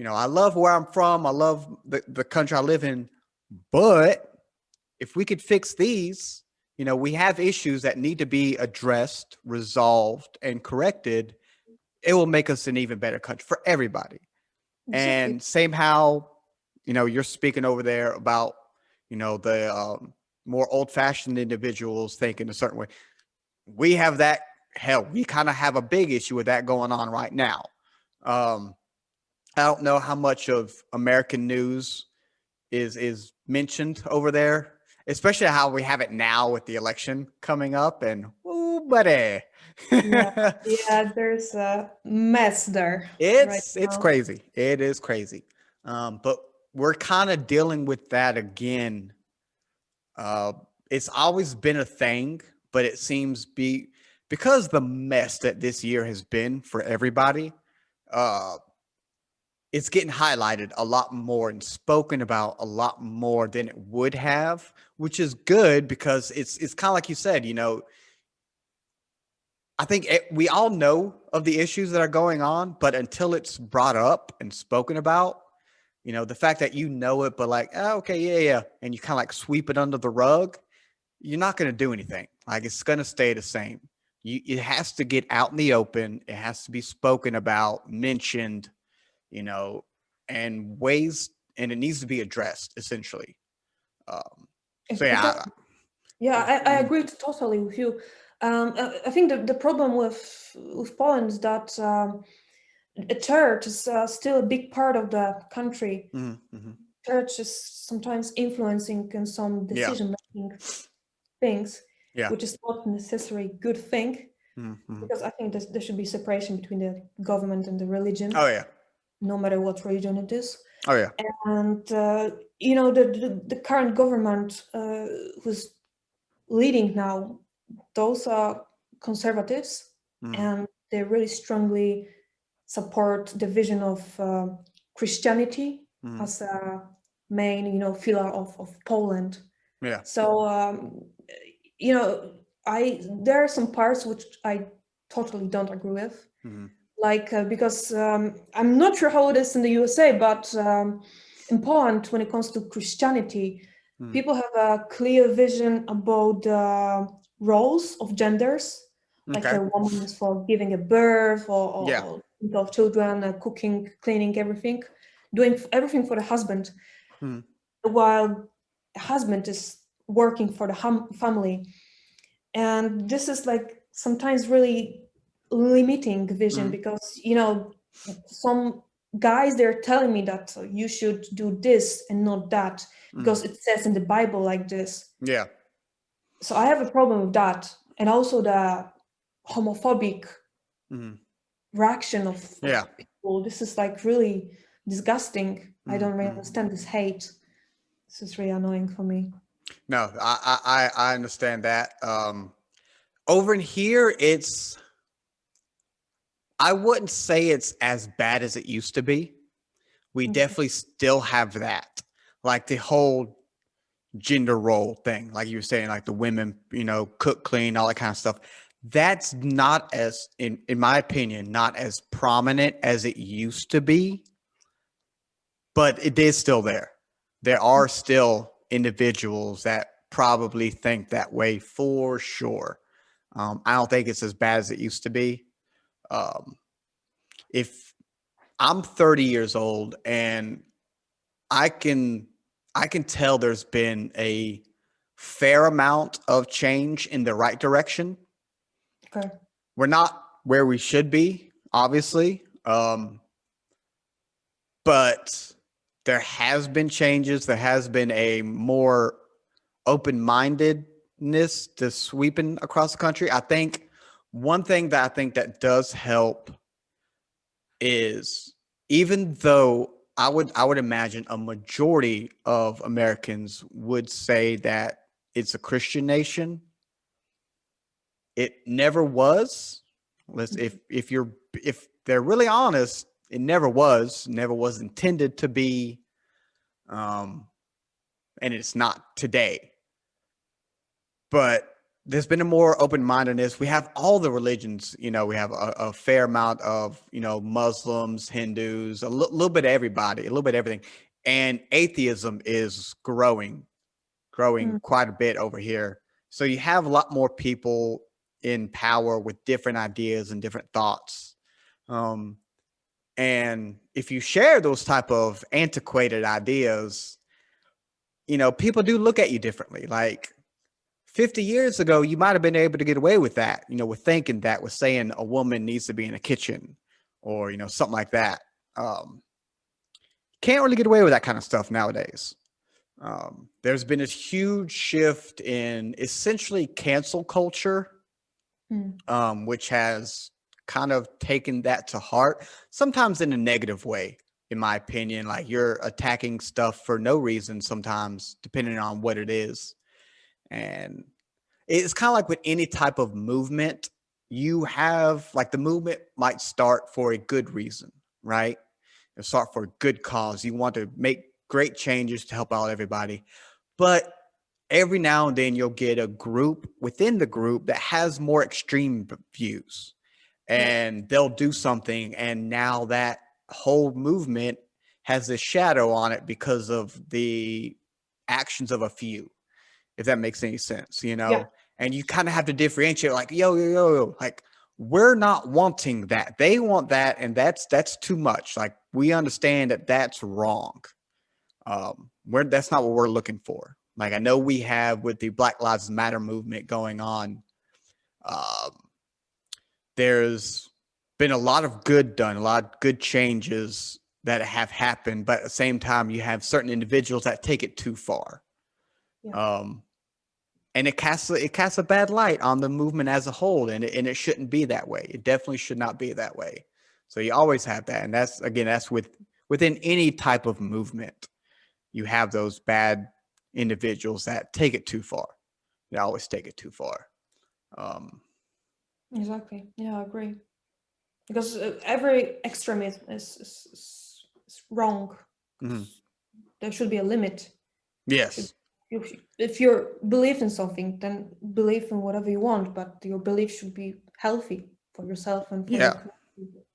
I love where I'm from, I love the country I live in, but if we could fix these, we have issues that need to be addressed, resolved, and corrected. It will make us an even better country for everybody. Exactly. And same how, you're speaking over there about, the more old fashioned individuals think in a certain way. We have that. Hell, we kind of have a big issue with that going on right now. Um, I don't know how much of American news is mentioned over there, especially how we have it now with the election coming up. And oh, buddy, Yeah, yeah, there's a mess there right it's now. crazy. It is crazy. But we're kind of dealing with that again. Uh, it's always been a thing, but it seems because the mess that this year has been for everybody. Uh, it's getting highlighted a lot more and spoken about a lot more than it would have, which is good because it's kind of like you said, I think we all know of the issues that are going on, but until it's brought up and spoken about, the fact that you know it, but like, oh, okay, yeah, yeah, and you kind of like sweep it under the rug, you're not going to do anything. Like it's going to stay the same. It has to get out in the open. It has to be spoken about, mentioned, you know, and ways, and it needs to be addressed essentially. Um, so yeah, Exactly. Yeah, I agree totally with you. I think the problem with Poland is that the church is still a big part of the country. mm-hmm. Church is sometimes influencing in some Yeah, decision making things, yeah, which is not necessarily good thing, mm-hmm. because I think there should be separation between the government and the religion, Oh yeah, no matter what religion it is. oh yeah, And the current government who's leading now, those are conservatives, mm-hmm. and they really strongly support the vision of Christianity Mhm. as a main, pillar of Poland. Yeah. So, you know, there are some parts which I totally don't agree with. Mhm. Like, because I'm not sure how it is in the USA, but in Poland, when it comes to Christianity, Mhm. people have a clear vision about the roles of genders. Like Okay. a woman is for giving a birth Yeah. or think of children, cooking, cleaning, everything, doing everything for the husband, Mhm. while the husband is working for the family. And this is like sometimes really limiting vision, Mhm. because some guys, they're telling me that you should do this and not that Mhm. because it says in the Bible like this. Yeah. So I have a problem with that, and also the homophobic Mhm. reaction of Yeah. people. This is like really disgusting. I don't really Mhm. understand this hate. This is really annoying for me. No, I understand that. Over in here, I wouldn't say it's as bad as it used to be. We Okay. definitely still have that, like the whole gender role thing, like you were saying, like the women, cook, clean, all that kind of stuff. That's not as, in my opinion, not as prominent as it used to be, but it is still there. There are still individuals that probably think that way for sure. I don't think it's as bad as it used to be. Um, if I'm 30 years old and I can I can tell there's been a fair amount of change in the right direction. Okay. We're not where we should be, obviously, but there has been changes. There has been a more open-mindedness to sweeping across the country. I think one thing that I think that does help is, even though I would imagine a majority of Americans would say that it's a Christian nation, it never was. Let's if they're really honest, it never was intended to be, um, and it's not today. But there's been a more open mindedness. We have all the religions, we have a fair amount of, Muslims, Hindus, little bit of everybody, a little bit of everything. And atheism is growing Mm. quite a bit over here. So you have a lot more people in power with different ideas and different thoughts. Um, and if you share those type of antiquated ideas, people do look at you differently. Like, 50 years ago, you might have been able to get away with that, with thinking that, with saying a woman needs to be in a kitchen or, something like that. Can't really get away with that kind of stuff nowadays. There's been a huge shift in essentially cancel culture, Mm. which has kind of taken that to heart, sometimes in a negative way, in my opinion. Like, you're attacking stuff for no reason sometimes, depending on what it is. And it's kind of like with any type of movement, you have, like, the movement might start for a good reason, right? It'll start for a good cause. You want to make great changes to help out everybody. But every now and then you'll get a group within the group that has more extreme views, Yeah. and they'll do something. And now that whole movement has this shadow on it because of the actions of a few, if that makes any sense, Yeah. and you kind of have to differentiate, like, yo, like, we're not wanting that. They want that, and that's too much. Like, we understand that that's wrong. That's not what we're looking for. Like, I know we have, with the Black Lives Matter movement going on, um, there's been a lot of good done, a lot of good changes that have happened, but at the same time, you have certain individuals that take it too far. Yeah. Um, and it casts a bad light on the movement as a whole, and it shouldn't be that way. It definitely should not be that way. So you always have that, and that's within any type of movement. You have those bad individuals that take it too far. They always take it too far. Um, Exactly. Yeah, I agree. because every extremism is wrong. Mhm. There should be a limit. Yes. If you're believe in something, then believe in whatever you want, but your belief should be healthy for yourself and for your Yeah. community.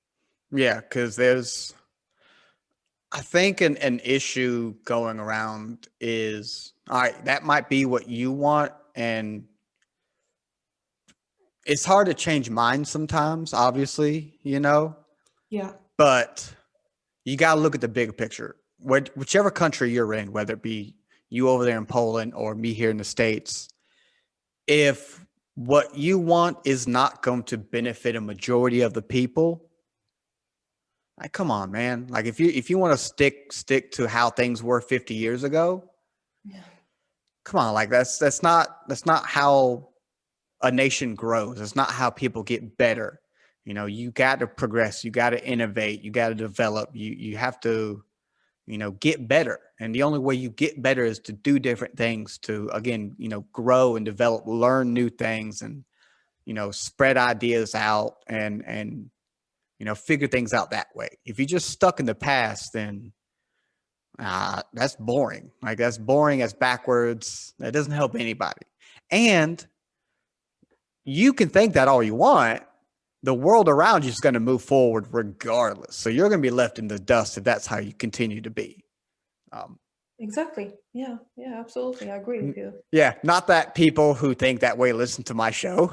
Yeah. Because I think an issue going around is, all right, that might be what you want. And it's hard to change minds sometimes, obviously, Yeah. but you got to look at the bigger picture. Whichever country you're in, whether it be you over there in Poland or me here in the States, if what you want is not going to benefit a majority of the people, like, come on, man. Like, if you want to stick to how things were 50 years ago, Yeah. come on. Like, that's not how a nation grows. It's not how people get better. You got to progress. You got to innovate. You got to develop. You have to, get better. And the only way you get better is to do different things to, again, grow and develop, learn new things, and spread ideas out and figure things out that way. If you're just stuck in the past, then that's boring. Like, that's boring, that's backwards. That doesn't help anybody. And you can think that all you want. The world around you is going to move forward regardless. So you're going to be left in the dust if that's how you continue to be. Exactly. Yeah. Yeah. Absolutely. I agree with you. Yeah, not that people who think that way listen to my show,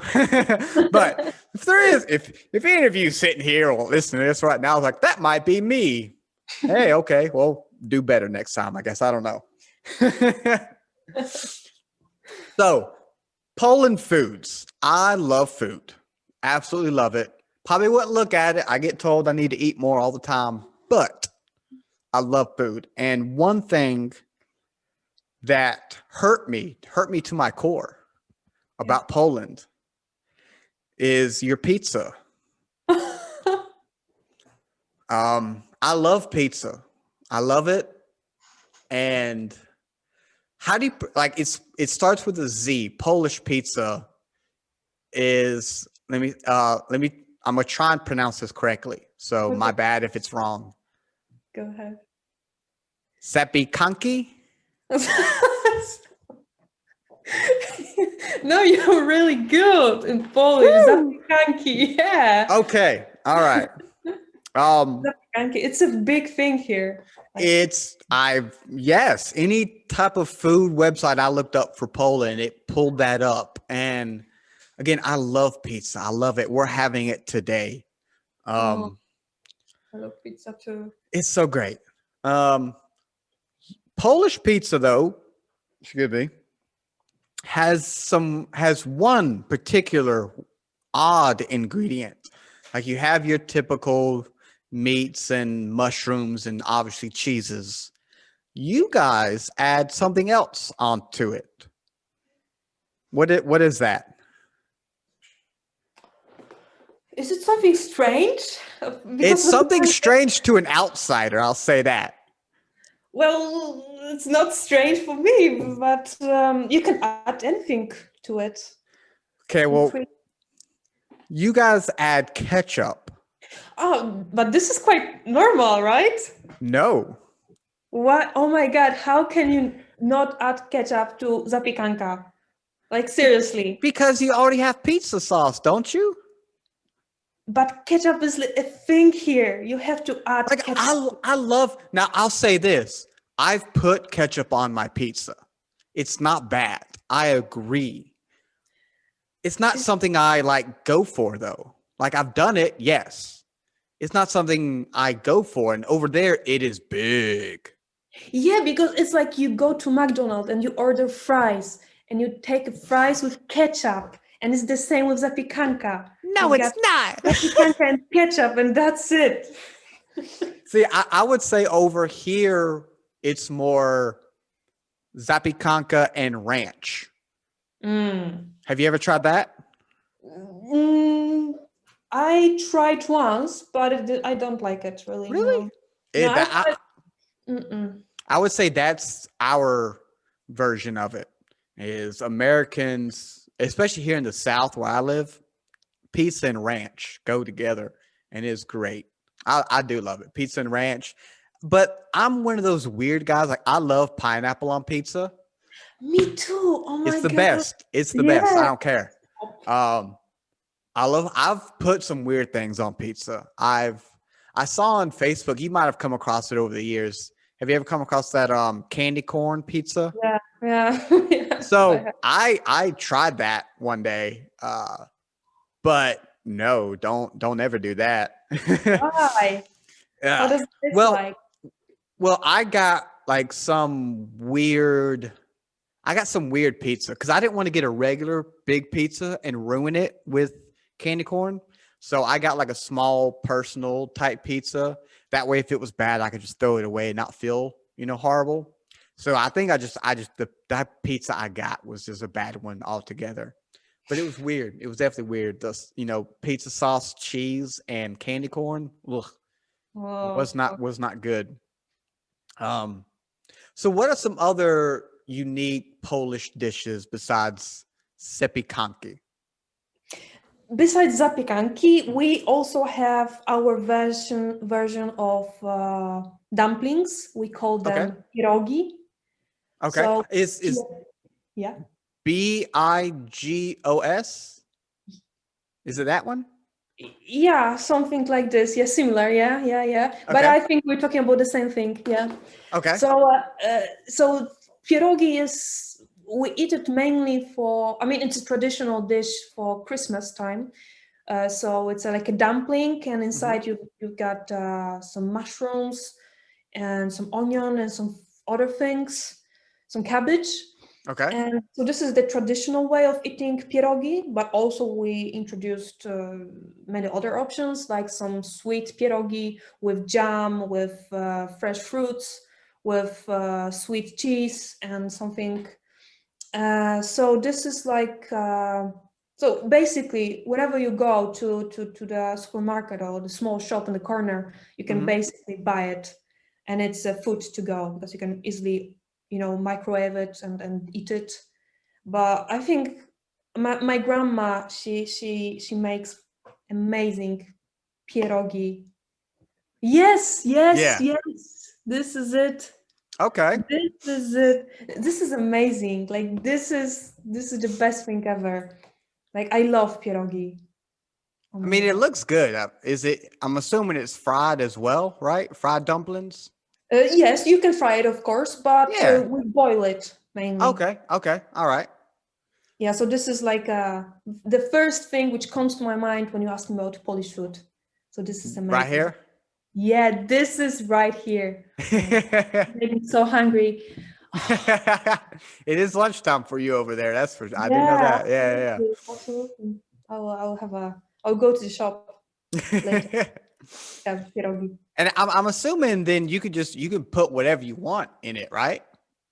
but if any of you sitting here or listening to this right now, like, that might be me. Hey, okay, well, do better next time, I guess. I don't know. So, Poland foods. I love food. Absolutely love it. Probably wouldn't look at it. I get told I need to eat more all the time, but I love food. And one thing that hurt me to my core about Poland is your pizza. I love pizza. I love it. And how do you like it starts with a Z. Polish pizza is I'm gonna try and pronounce this correctly. So Okay. my bad if it's wrong. Go ahead. Zapiekanki? No, you're really good in Polish. Zapiekanki, yeah. Okay. All right. Zapiekanki. It's a big thing here. Yes, any type of food website I looked up for Poland, it pulled that up. And again, I love pizza. I love it. We're having it today. I love pizza too. It's so great. Polish pizza, though, excuse me, has one particular odd ingredient. Like, you have your typical meats and mushrooms and obviously cheeses. You guys add something else onto it. What is that? Is it something strange? It's something strange to an outsider, I'll say that. Well, it's not strange for me, but you can add anything to it. Okay, well, you guys add ketchup. Oh, but this is quite normal, right? No. What? Oh my God, how can you not add ketchup to zapiekanka? Like, seriously. Because you already have pizza sauce, don't you? But ketchup is a thing here. You have to add Like, ketchup. I love, now I'll say this. I've put ketchup on my pizza. It's not bad. I agree. It's not something I like go for though. Like, I've done it, yes. It's not something I go for. And over there, it is big. Yeah, because it's like you go to McDonald's and you order fries and you take fries with ketchup, and it's the same with zapiekanka. No, it's not. Zapiekanka and ketchup, and that's it. See, I would say over here, it's more zapiekanka and ranch. Have you ever tried that? I tried once, but I don't like it really. Really? No. I would say that's our version of it. Is Americans, especially here in the South where I live, pizza and ranch go together, and it's great. I do love it. Pizza and ranch. But I'm one of those weird guys. Like I love pineapple on pizza. Me too. Oh It's my the God. best. It's the best. I Yeah. don't care. Um, I've put some weird things on pizza. I saw on Facebook, you might have come across it over the years. Have you ever come across that candy corn pizza? Yeah. Yeah. Yes, I So have. I tried that one day. But no, don't ever do that. Why? How Yeah. does this Well, like? I got like I got some weird pizza because I didn't want to get a regular big pizza and ruin it with candy corn. So I got like a small personal type pizza. That way, if it was bad, I could just throw it away and not feel, horrible. So I think that pizza I got was just a bad one altogether. But it was weird. It was definitely weird. The pizza sauce, cheese, and candy corn. Ugh, Oh, was not good. Um, so, what are some other unique Polish dishes besides sepikanki? besides zapiekanki, we also have our version of dumplings. We call Okay, them pierogi. okay. So Is yeah, Bigos? Is it that one? yeah, something like this. Yeah, similar. Yeah, yeah, yeah. But Okay, I think we're talking about the same thing. Yeah. okay. So pierogi is we eat it mainly for. I mean, it's a traditional dish for Christmas time. So it's like a dumpling, and Hmm. inside you've got some mushrooms and some onion and some other things, some cabbage. Okay. And so this is the traditional way of eating pierogi, but also we introduced many other options like some sweet pierogi with jam, with fresh fruits, with sweet cheese and something. So this is like so basically whenever you go to the supermarket or the small shop in the corner, you can Hmm. basically buy it, and it's a food to go because you can easily microwave it and eat it. But I think my grandma she makes amazing pierogi. Yes, yes, Yeah. yes. This is it. Okay. This is it. This is amazing. Like this is the best thing ever. Like I love pierogi. Oh I my mean, it god. looks good. Is it? I'm assuming it's fried as well, right? Fried dumplings. Yes, you can fry it, of course, but Yeah. we boil it mainly. Okay. Okay. All right. Yeah, so this is like the first thing which comes to my mind when you ask me about Polish food. So this is Right amazing. here. Yeah, this is right here. Oh my god, I'm so hungry. It is lunchtime for you over there. That's for I didn't know Yeah, that. Yeah, absolutely, absolutely. I'll go to the shop later. yeah. Have pierogi. And I'm assuming then you can put whatever you want in it, right?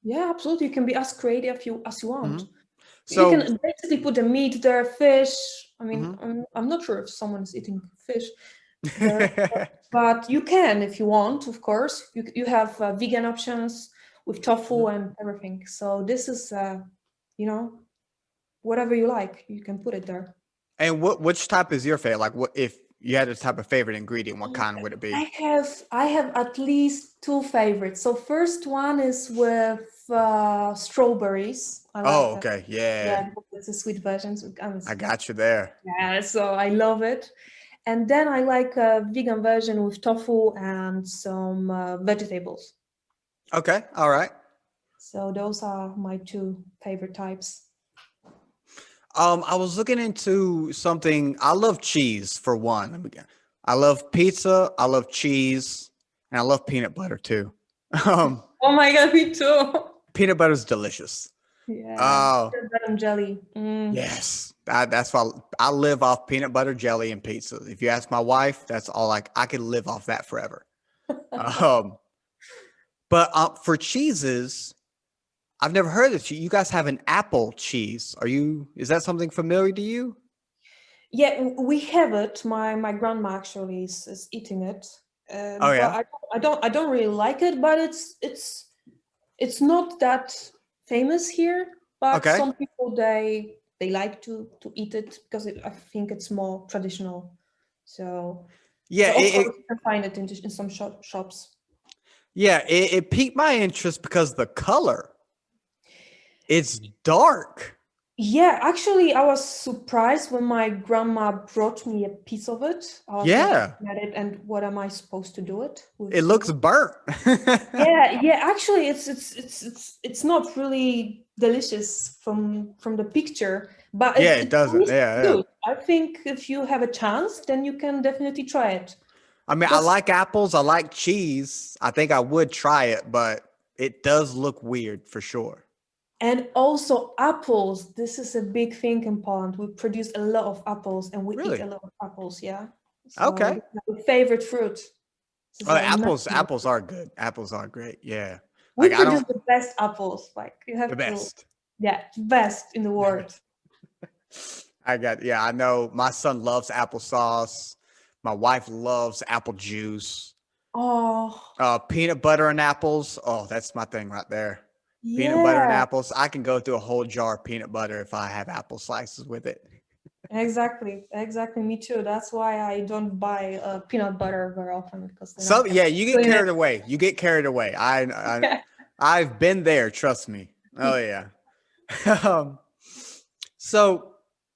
Yeah, absolutely. You can be as creative as you Hmm. want. You So, can basically put the meat there, fish. I mean, mhm. I'm not sure if someone's eating fish there, but you can if you want. Of course, you have vegan options with tofu Mhm. and everything. So this is, you know, whatever you like, you can put it there. And which type is your favorite? Like, what if you had a type of favorite ingredient? What Oh, kind would it I be? have I have at least two favorites. So first one is with strawberries. I like Oh, that. okay, yeah, Yeah, it's a sweet version. So I got you there. yeah, so I love it. And then I like a vegan version with tofu and some vegetables. Okay, all right. So those are my two favorite types. I was looking into something. I love cheese for one. I love pizza. I love cheese, and I love peanut butter too. Um, Oh my god, me too. Peanut butter is delicious. Yeah, Oh, peanut butter and jelly. yes. That's why I live off peanut butter, jelly, and pizza. If you ask my wife, that's all I could live off that forever. Um, but for cheeses, I've never heard of you guys have an apple cheese. Is that something familiar to you? Yeah, we have it. My grandma actually is eating it, Oh but yeah. I don't really like it. But it's not that famous here. But Okay. some people they like to eat it because I think it's more traditional. So Yeah, So of course you can find it in some shops. yeah, it piqued my interest because the color, it's dark. Yeah, actually, I was surprised when my grandma brought me a piece of it. I was like Yeah, looking at it, and what am I supposed to do it with it looks silver? burnt. Yeah. Actually, it's not really delicious from the picture, but Yeah, it it it doesn't. tastes Yeah, yeah. good. I think if you have a chance, then you can definitely try it. I mean, I Because like apples. I like cheese. I think I would try it, but it does look weird for sure. and also apples. This is a big thing in Poland. We produce a lot of apples, and we eat Really? a lot of apples. Yeah. So Okay. this is my favorite fruit. This is Oh, a apples national fruit. are good. Apples are great. Yeah. We Like I produce don't the best apples. Like you the have to, best. yeah, best in the world. I know my son loves applesauce. My wife loves apple juice. Oh, Peanut butter and apples. Oh, that's my thing right there. Peanut butter and yeah, apples. I can go through a whole jar of peanut butter if I have apple slices with it. exactly, exactly. Me too. That's why I don't buy peanut butter very often because then I So can yeah, you get clean it. carried away. You get carried away. Yeah. I've been there. Trust me. Oh yeah. um, so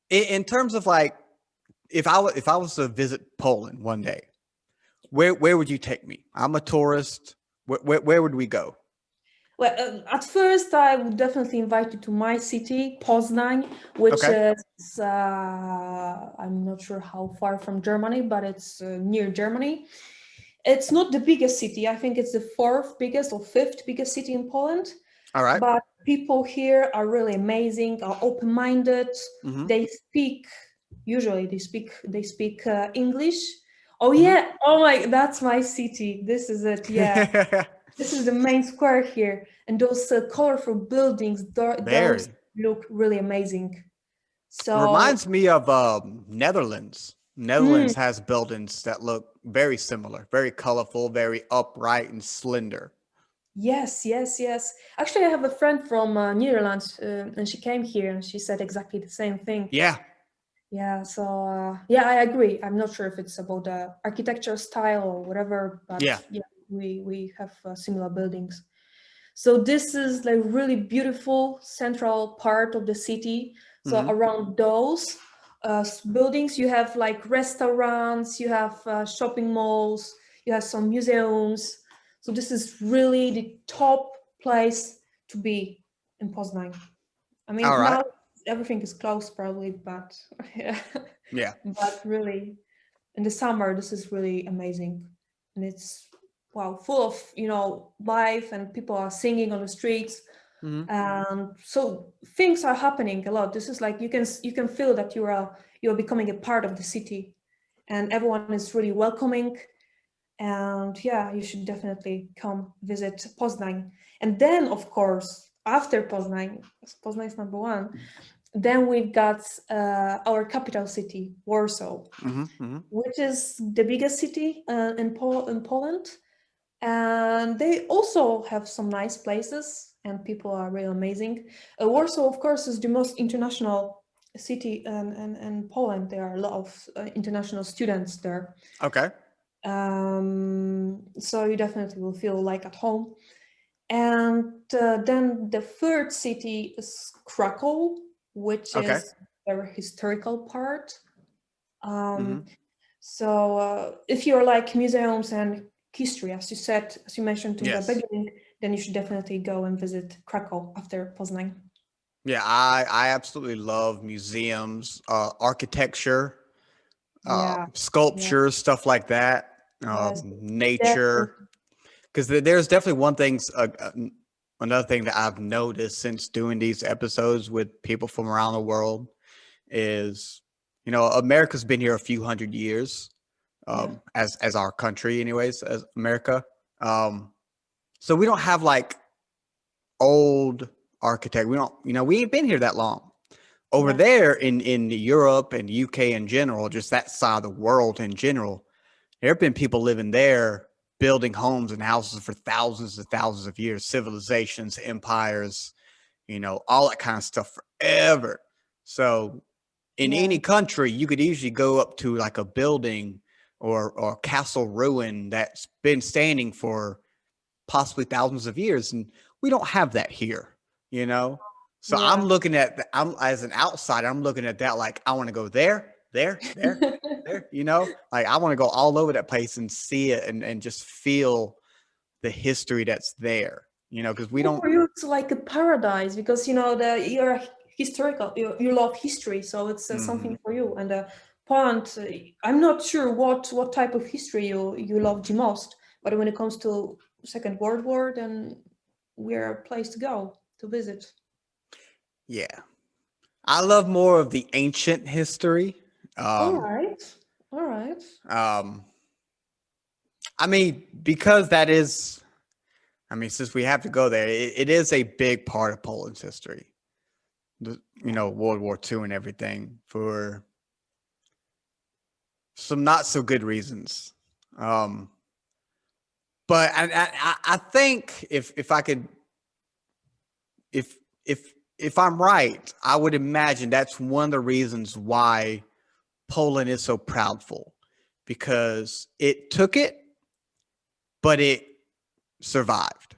in terms of like, if I was to visit Poland one day, where would you take me? I'm a tourist. Where would we go? Well, at first, I would definitely invite you to my city, Poznan, which Okay. is, I'm not sure how far from Germany, but it's near Germany. It's not the biggest city. I think it's the fourth biggest or fifth biggest city in Poland. All right. But people here are really amazing, are open-minded. Mm-hmm. They speak, usually they speak English. Oh Mm-hmm. yeah, oh my, that's my city. This is it. Yeah. This is the main square here, and those colorful buildings, those Very. look really amazing. So, Reminds me of Netherlands. mm, Netherlands has buildings that look very similar, very colorful, very upright and slender. yes. Actually, I have a friend from Netherlands, and she came here, and she said exactly the same thing. Yeah. Yeah, so yeah, I agree. I'm not sure if it's about the architecture style or whatever, but Yeah. yeah, we have similar buildings. So this is like really beautiful central part of the city. So Mm-hmm. around those buildings, you have like restaurants, you have shopping malls, you have some museums. So this is really the top place to be in Poznan. I All mean, right. now everything is closed probably, but yeah, Yeah. but really in the summer, this is really amazing, and it's wow, full of life, and people are singing on the streets, Mm-hmm. and so things are happening a lot. This is like you can feel that you're becoming a part of the city, and everyone is really welcoming. And yeah, you should definitely come visit Poznan. And then, of course, after Poznan, Poznan is number one. Then we've got our capital city, Warsaw, Mm-hmm. Mm-hmm. which is the biggest city in Poland. And they also have some nice places, and people are really amazing. Warsaw, of course, is the most international city in Poland. There are a lot of international students there. Okay. So you definitely will feel like at home. And then the third city is Krakow, which Okay. is a historical part. Mm-hmm. So if you're like museums and history, as you said, as you mentioned in the Yes. beginning, then you should definitely go and visit Krakow after Poznan. Yeah, I absolutely love museums, architecture, Yeah, yeah, sculptures, stuff like that, yes, definitely. nature. Because there's definitely one thing, another thing that I've noticed since doing these episodes with people from around the world is, America's been here a few hundred years, Yeah, as our country, anyways, as America. Um, so we don't have like old architect. We don't, we ain't been here that long. Over yeah, there in Europe and UK in general, just that side of the world in general, there have been people living there, building homes and houses for thousands and thousands of years, civilizations, empires, all that kind of stuff forever. So in yeah, any country, you could easily go up to like a building or castle ruin that's been standing for possibly thousands of years, and we don't have that here, you know. So I'm Yeah. looking at I'm as an outsider, I'm looking at that like I want to go there, you know, like I want to go all over that place and see it and just feel the history that's there, you know, because we Yeah, don't. for you, it's like a paradise because you're historical. You love history, so it's Mhm. something for you. And Poland, I'm not sure what type of history you love the most, but when it comes to Second World War, then we're a place to go to visit. Yeah, I love more of the ancient history. All Um, right, all right. um, I mean, because that is, I mean, since we have to go there, it is a big part of Poland's history. You know, World War II and everything for some not so good reasons. Um, but I think if I could, if if I'm right, I would imagine that's one of the reasons why Poland is so proudful, because it took it, but it survived.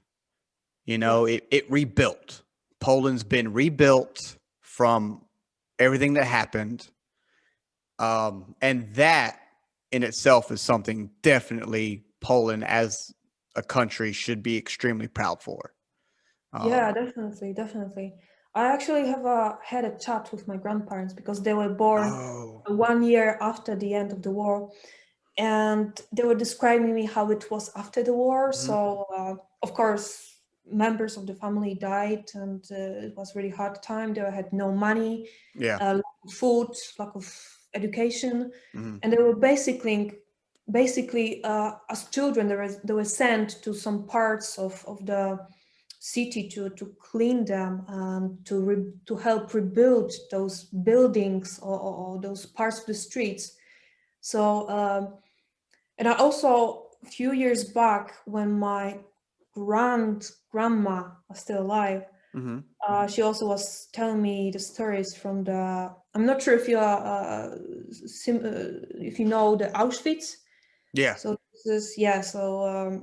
You Yeah, know, it rebuilt. Poland's been rebuilt from everything that happened. And that in itself is something definitely Poland as a country should be extremely proud for. yeah, Um, definitely, definitely. I actually have had a chat with my grandparents because they were born oh, 1 year after the end of the war, and they were describing me how it was after the war. mhm. So of course members of the family died, and it was really hard time. They had no money, Yeah. lack of food, lack of education, Mhm. and they were basically as children they were sent to some parts of the city to clean them and to help rebuild those buildings or those parts of the streets. So and I also, a few years back, when my grandma was still alive, Mhm. she also was telling me the stories from the. I'm not sure if you are, if you know the Auschwitz. Yeah. So this is yeah. So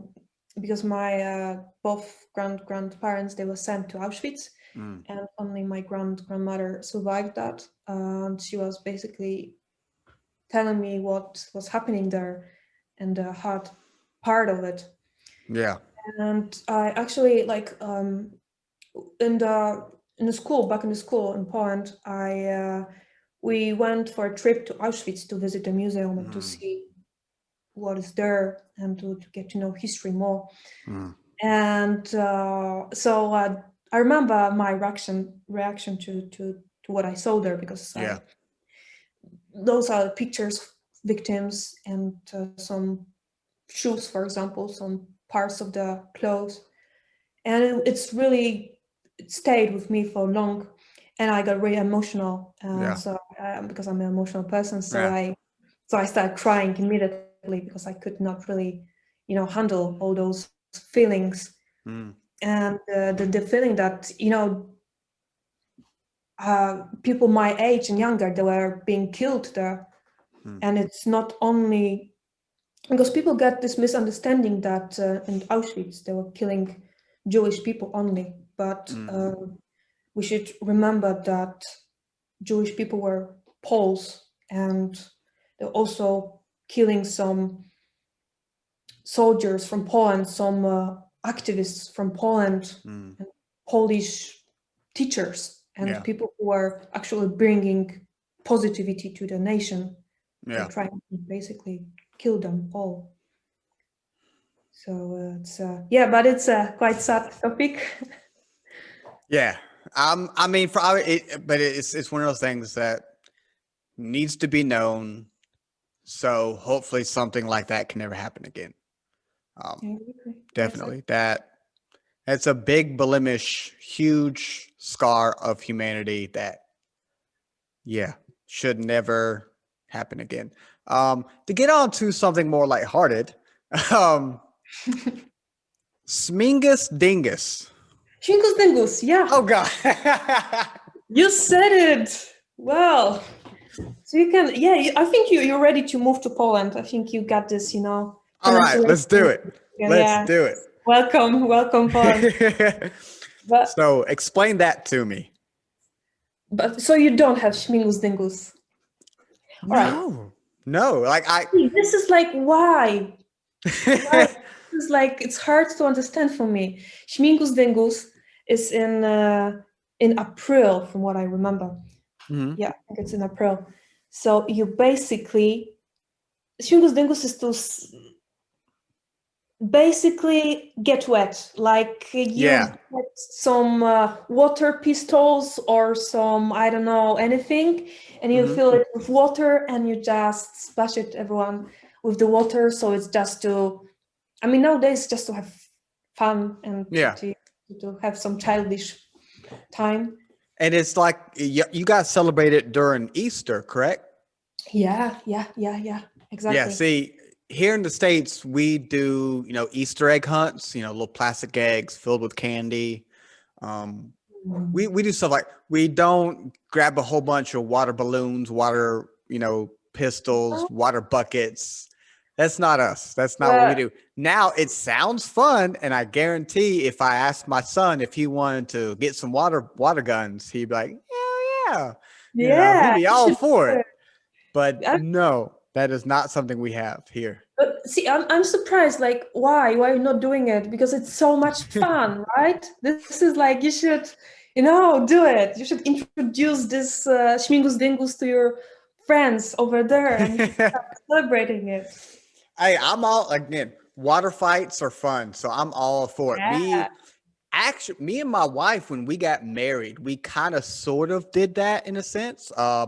because my both grandparents they were sent to Auschwitz, Mm. and only my grandmother survived that, and she was basically telling me what was happening there and the hard part of it. Yeah. And I actually like in the school back in the school in Poland, I we went for a trip to Auschwitz to visit the museum and to Mm. see what is there and to get to know history more. Mm. And so I remember my reaction to what I saw there because Yeah. I those are pictures of victims and some shoes, for example, some parts of the clothes, and it's really it stayed with me for long, and I got really emotional. Yeah. So because I'm an emotional person, so Yeah. I started crying immediately because I could not really, handle all those feelings Mm. and the feeling that people my age and younger they were being killed there, Mm. and it's not only because people get this misunderstanding that in Auschwitz they were killing Jewish people only, but Mm. we should remember that Jewish people were Poles, and they're also killing some soldiers from Poland, some activists from Poland, Mm. and Polish teachers, and Yeah. people who are actually bringing positivity to the nation. They're Yeah. trying to basically kill them all. So it's yeah, but it's a quite sad topic. Yeah. I mean, but it's one of those things that needs to be known. So hopefully something like that can never happen again. Um, Exactly. Yes, definitely that's a big blemish, huge scar of humanity that, yeah, should never happen again. To get on to something more lighthearted, um, Smingus Dingus. Shingus Dingus, yeah, Oh God. you said it. Well, So you can, yeah, I think you're ready to move to Poland. I think you got this, All right, let's do pronunciation. it. Let's Yeah, do it. welcome, Poland. But So explain that to me. so you don't have Schmingus Dingus. All right. No, like This is like why? Why? This is like it's hard to understand for me. Schmingus Dingus is in April, from what I remember. Mhm. Yeah, I think it's in April. So you basically Schmingus Dingus is to basically get wet, like you Yeah. get some water pistols or some, I don't know, anything, and you Mhm. fill it with water and you just splash it everyone with the water. So it's just to, I mean, nowadays just to have fun and Yeah. to have some childish time. And it's like you guys celebrate it during Easter, correct? Yeah, Yeah. exactly. See, here in the States, we do, Easter egg hunts, little plastic eggs filled with candy. Um, we do stuff like we don't grab a whole bunch of water balloons, water, pistols, water buckets. That's not us. That's not what we Yeah, do. Now it sounds fun, and I guarantee if I asked my son if he wanted to get some water guns, he'd be like, "Hell yeah!" He'd yeah, be you all should for do it. it. But no, that is not something we have here. But see, I'm surprised. Like, why? Why are you not doing it? Because it's so much fun, right? This is like you should, do it. You should introduce this Schmingus Dingus to your friends over there, and you should start celebrating it. Hey, I'm all again. Water fights are fun, so I'm all for it. Yeah. Me and my wife, when we got married, we kind of sort of did that in a sense. Uh,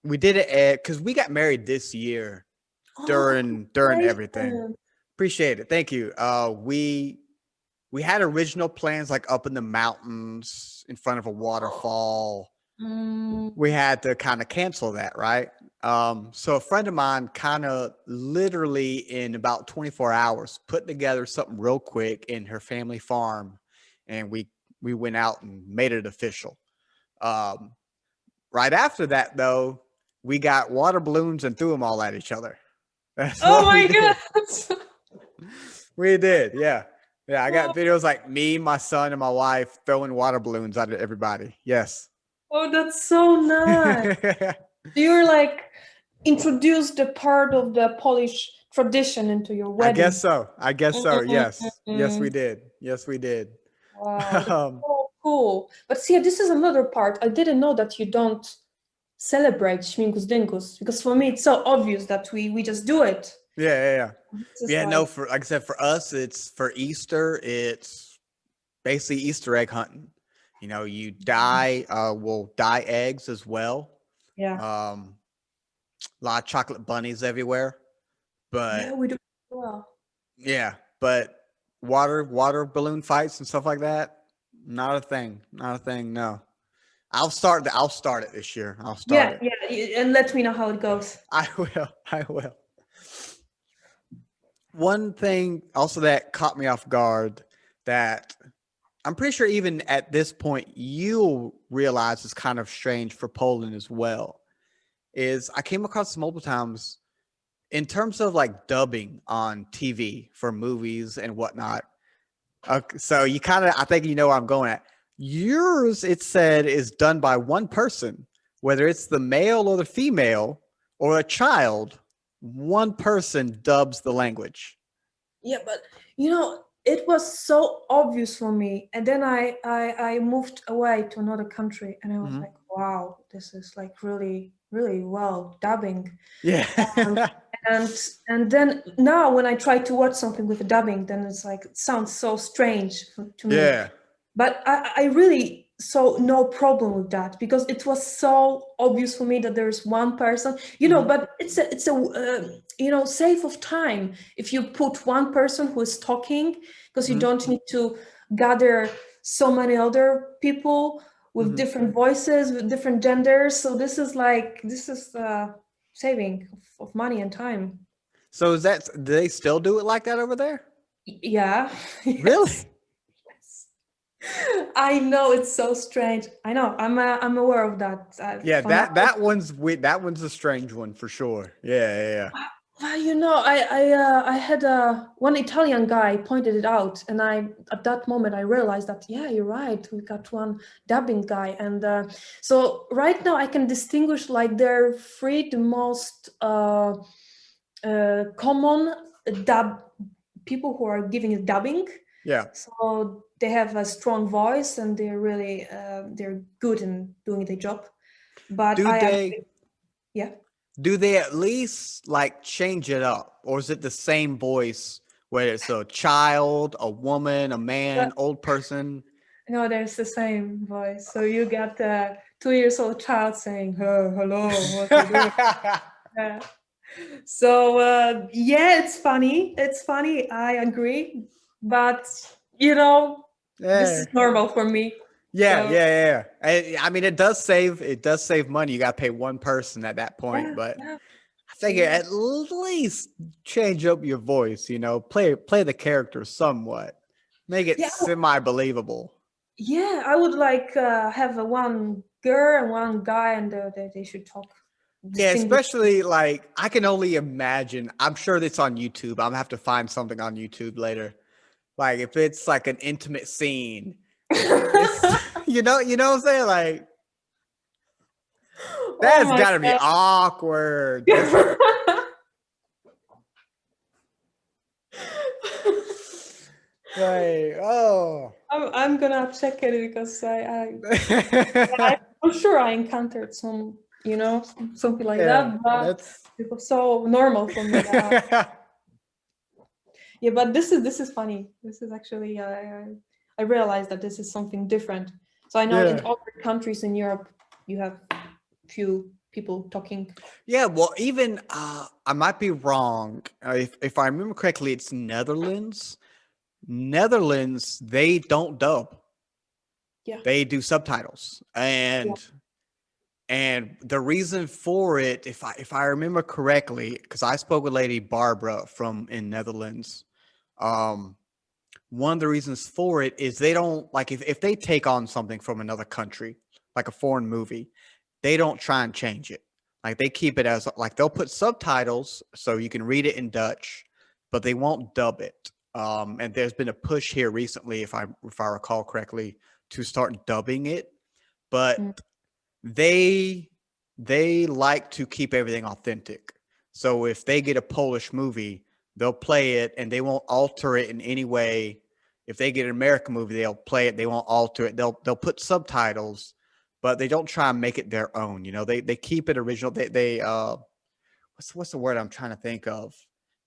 we did it because we got married this year Oh, during everything. congratulations. Appreciate it. Thank you. We had original plans like up in the mountains in front of a waterfall. Mm, We had to kind of cancel that, right? So a friend of mine kind of literally in about 24 hours put together something real quick in her family farm, and we went out and made it official. Um, right after that, though, we got water balloons and threw them all at each other. That's oh what we my did. God. We did, yeah. Yeah, I Oh, got videos like me, my son, and my wife throwing water balloons at everybody. Yes. oh, that's so nice. You're like introduce the part of the Polish tradition into your I guess wedding. so. I guess so. Yes. Yes, we Mm, did. Yes, we did. wow, that's Um, so cool. But see, this is another part. I didn't know that you don't celebrate Śmigus Dingus because for me it's so obvious that we just do it. yeah. This is Yeah, no, like, for like I said, for us, it's for Easter, it's basically Easter egg hunting. We'll dye eggs as well. yeah, A lot of chocolate bunnies everywhere. yeah, But we do. Well, yeah, but water balloon fights and stuff like that, not a thing. Not a thing, no. I'll start it this year. I'll start yeah, it. and let me know how it goes. I will. I will. One thing also that caught me off guard that I'm pretty sure even at this point you'll realize is kind of strange for Poland as well is I came across this multiple times in terms of like dubbing on TV for movies and whatnot. So you kind of, I think you know where I'm going at. Yours, it said, is done by one person, whether it's the male or the female or a child. One person dubs the language. Yeah, but it was so obvious for me. And then I moved away to another country and I was Mhm. like, wow, this is like really, really well dubbing. Yeah. Um, and and then now when I try to watch something with dubbing, then it's like it sounds so strange to me. Yeah. But I really saw no problem with that because it was so obvious for me that there's one person, Mhm. but it's a save of time if you put one person who is talking because you Mhm. don't need to gather so many other people with Mhm. different voices with different genders. So this is saving of money and time. So do they still do it like that over there? Yeah. Really? Yes. Yes. I know it's so strange. I know. I'm aware of that. Yeah, For now, that one's weird. That one's a strange one for sure. Yeah. well, I had one Italian guy pointed it out, and I at that moment I realized that yeah, you're right. We got one dubbing guy, and so right now I can distinguish like there are three the most common dub people who are giving it dubbing. Yeah. So they have a strong voice, and they're really they're good in doing their job. But Do I they actually, yeah. do they at least like change it up, or is it the same voice whether it's a child, a woman, a man, old person? No, there's the same voice. So you get a 2 years old child saying, "Oh, hello, what are you doing?" Yeah. So yeah, it's funny. It's funny. I agree, but this Yeah. is normal for me. Yeah, So yeah, yeah. I mean, it does save money. You got to pay one person at that point, yeah, but yeah. I So think yeah, at least change up your voice. Play the character somewhat, make it yeah, semi believable. yeah. I would like have a one girl and one guy, and they should talk Yeah, distinguished. especially like I can only imagine. I'm sure it's on YouTube. I'm gonna have to find something on YouTube later. Like if it's like an intimate scene, it's you know what I'm saying? Like Oh that's my gotta be god. awkward. That's like oh. I'm gonna check it because I'm sure I encountered some, something like Yeah, that, but that's it was so normal for me that yeah, but this is funny. This is actually I realized that this is something different. So I know in yeah. other countries in Europe you have few people talking. Yeah, well, even I might be wrong. If I remember correctly, it's Netherlands. Netherlands, they don't dub. Yeah. They do subtitles. Yeah. And the reason for it, if I remember correctly, because I spoke with Lady Barbara from in Netherlands, um, one of the reasons for it is they don't like if they take on something from another country, like a foreign movie, they don't try and change it. Like they keep it as like they'll put subtitles so you can read it in Dutch, but they won't dub it. And there's been a push here recently, if I recall correctly, to start dubbing it, Mm. but they they like to keep everything authentic. So if they get a Polish movie, they'll play it and they won't alter it in any way. If they get an American movie, they'll play it, they won't alter it. They'll put subtitles, but they don't try and make it their own. They keep it original. They what's the word I'm trying to think of?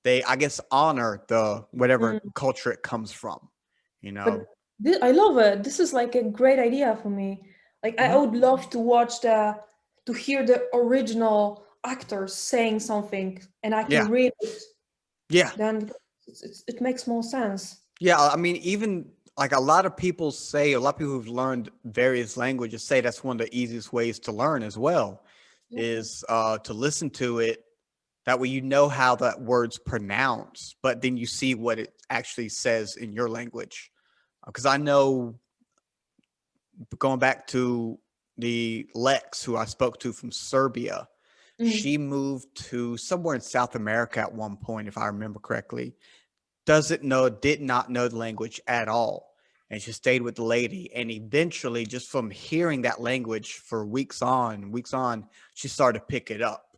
They I guess honor the whatever Mm. culture it comes from, you But know. I love it. This is like a great idea for me. Like I Mhm. would love to to hear the original actors saying something, and I Yeah. can read it. Yeah. Then it makes more sense. Yeah, I mean, even like a lot of people who've learned various languages say that's one of the easiest ways to learn as well, Yeah. is to listen to it. That way you know how that word's pronounced, but then you see what it actually says in your language. Because I know going back to the Lex, who I spoke to from Serbia, Mm. she moved to somewhere in South America at one point, if I remember correctly, did not know the language at all. And she stayed with the lady. And eventually, just from hearing that language for weeks on, she started to pick it up,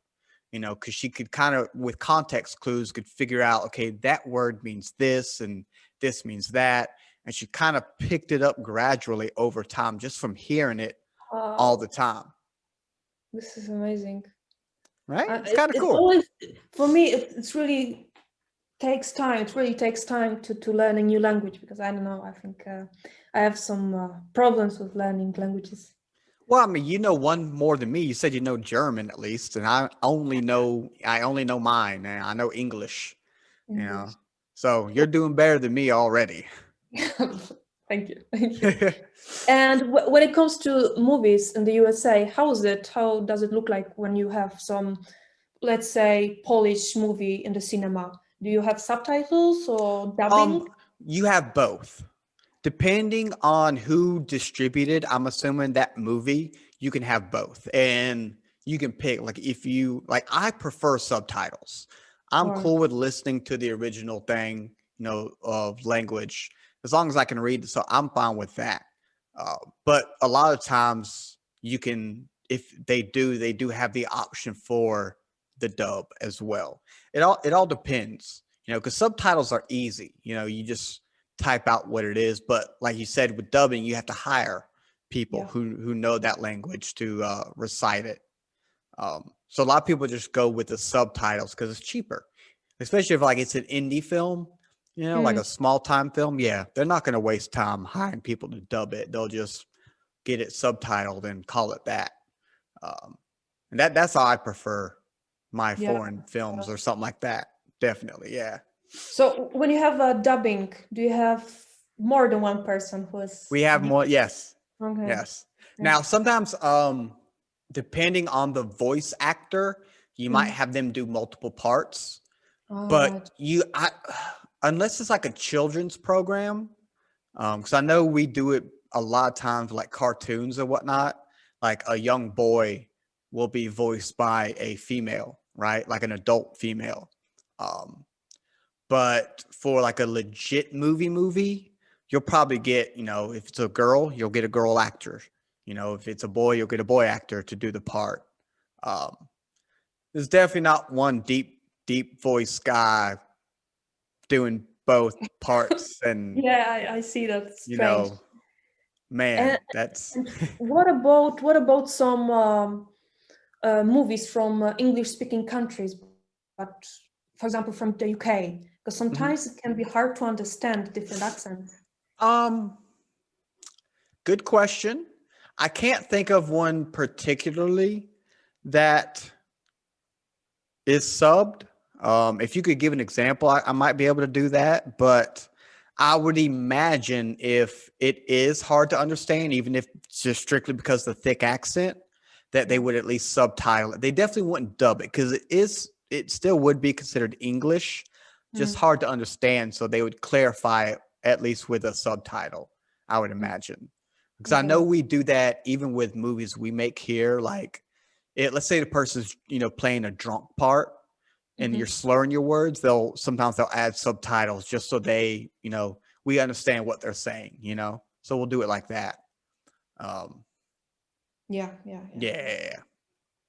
because she could kind of, with context clues, could figure out, okay, that word means this and this means that. And she kind of picked it up gradually over time, just from hearing it all the Wow, time. this is amazing. Right? It's It, kind of it cool. always, for me, it's really takes time. It really takes time to learn a new language because I don't know. I think I have some problems with learning languages. Well, I mean, you know one more than me. You said you know German at least, and I only know mine, and I know English, you know. English. So you're doing better than me already. Thank you, thank you. And when it comes to movies in the USA, how is it? How does it look like when you have some, let's say, Polish movie in the cinema? Do you have subtitles or dubbing? You have both. depending on who distributed, I'm assuming that movie, you can have both. And you can pick, like, if you like, I prefer subtitles. I'm Or cool with listening to the original thing, of language, as long as I can read. So I'm fine with that. But a lot of times you can, if they do have the option for the dub as well. It all depends, because subtitles are easy. You just type out what it is. But like you said, with dubbing, you have to hire people yeah. who know that language to recite it. So a lot of people just go with the subtitles because it's cheaper, especially if like it's an indie film, like Mm, a small time film. Yeah, they're not going to waste time hiring people to dub it. They'll just get it subtitled and call it that. Um, and that's how I prefer my yeah. foreign films or something like that. Definitely, yeah. So when you have a dubbing, do you have more than one person who is We have more. Yes, okay? yes. Yeah. Now sometimes, depending on the voice actor, you might Mm. have them do multiple parts. All But right. unless it's like a children's program, because I know we do it a lot of times, like cartoons and whatnot. Like a young boy will be voiced by a female, right? Like an adult female. Um, but for like a legit movie, you'll probably get, if it's a girl, you'll get a girl actor. If it's a boy, you'll get a boy actor to do the part. Um, there's definitely not one deep voice guy doing both parts. And Yeah, I see that. you Strange. know man, And, that's and what about some movies from English-speaking countries, but for example from the UK? Because Mhm. sometimes it can be hard to understand different accents. um good question. I can't think of one particularly that is subbed. If you could give an example, I might be able to do that, but I would imagine if it is hard to understand, even if it's just strictly because of the thick accent, that they Yeah. would at least subtitle it. They definitely wouldn't dub it because it still would be considered English, just Mm, hard to understand. So they would clarify it at least with a subtitle, I would mm, imagine. Because I know okay. we do that even with movies we make here. Like, let's say the person's playing a drunk part and you're Mhm. slurring your words, they'll add subtitles just so we understand what they're saying. So we'll do it like that. um Yeah, yeah, yeah, yeah. yeah.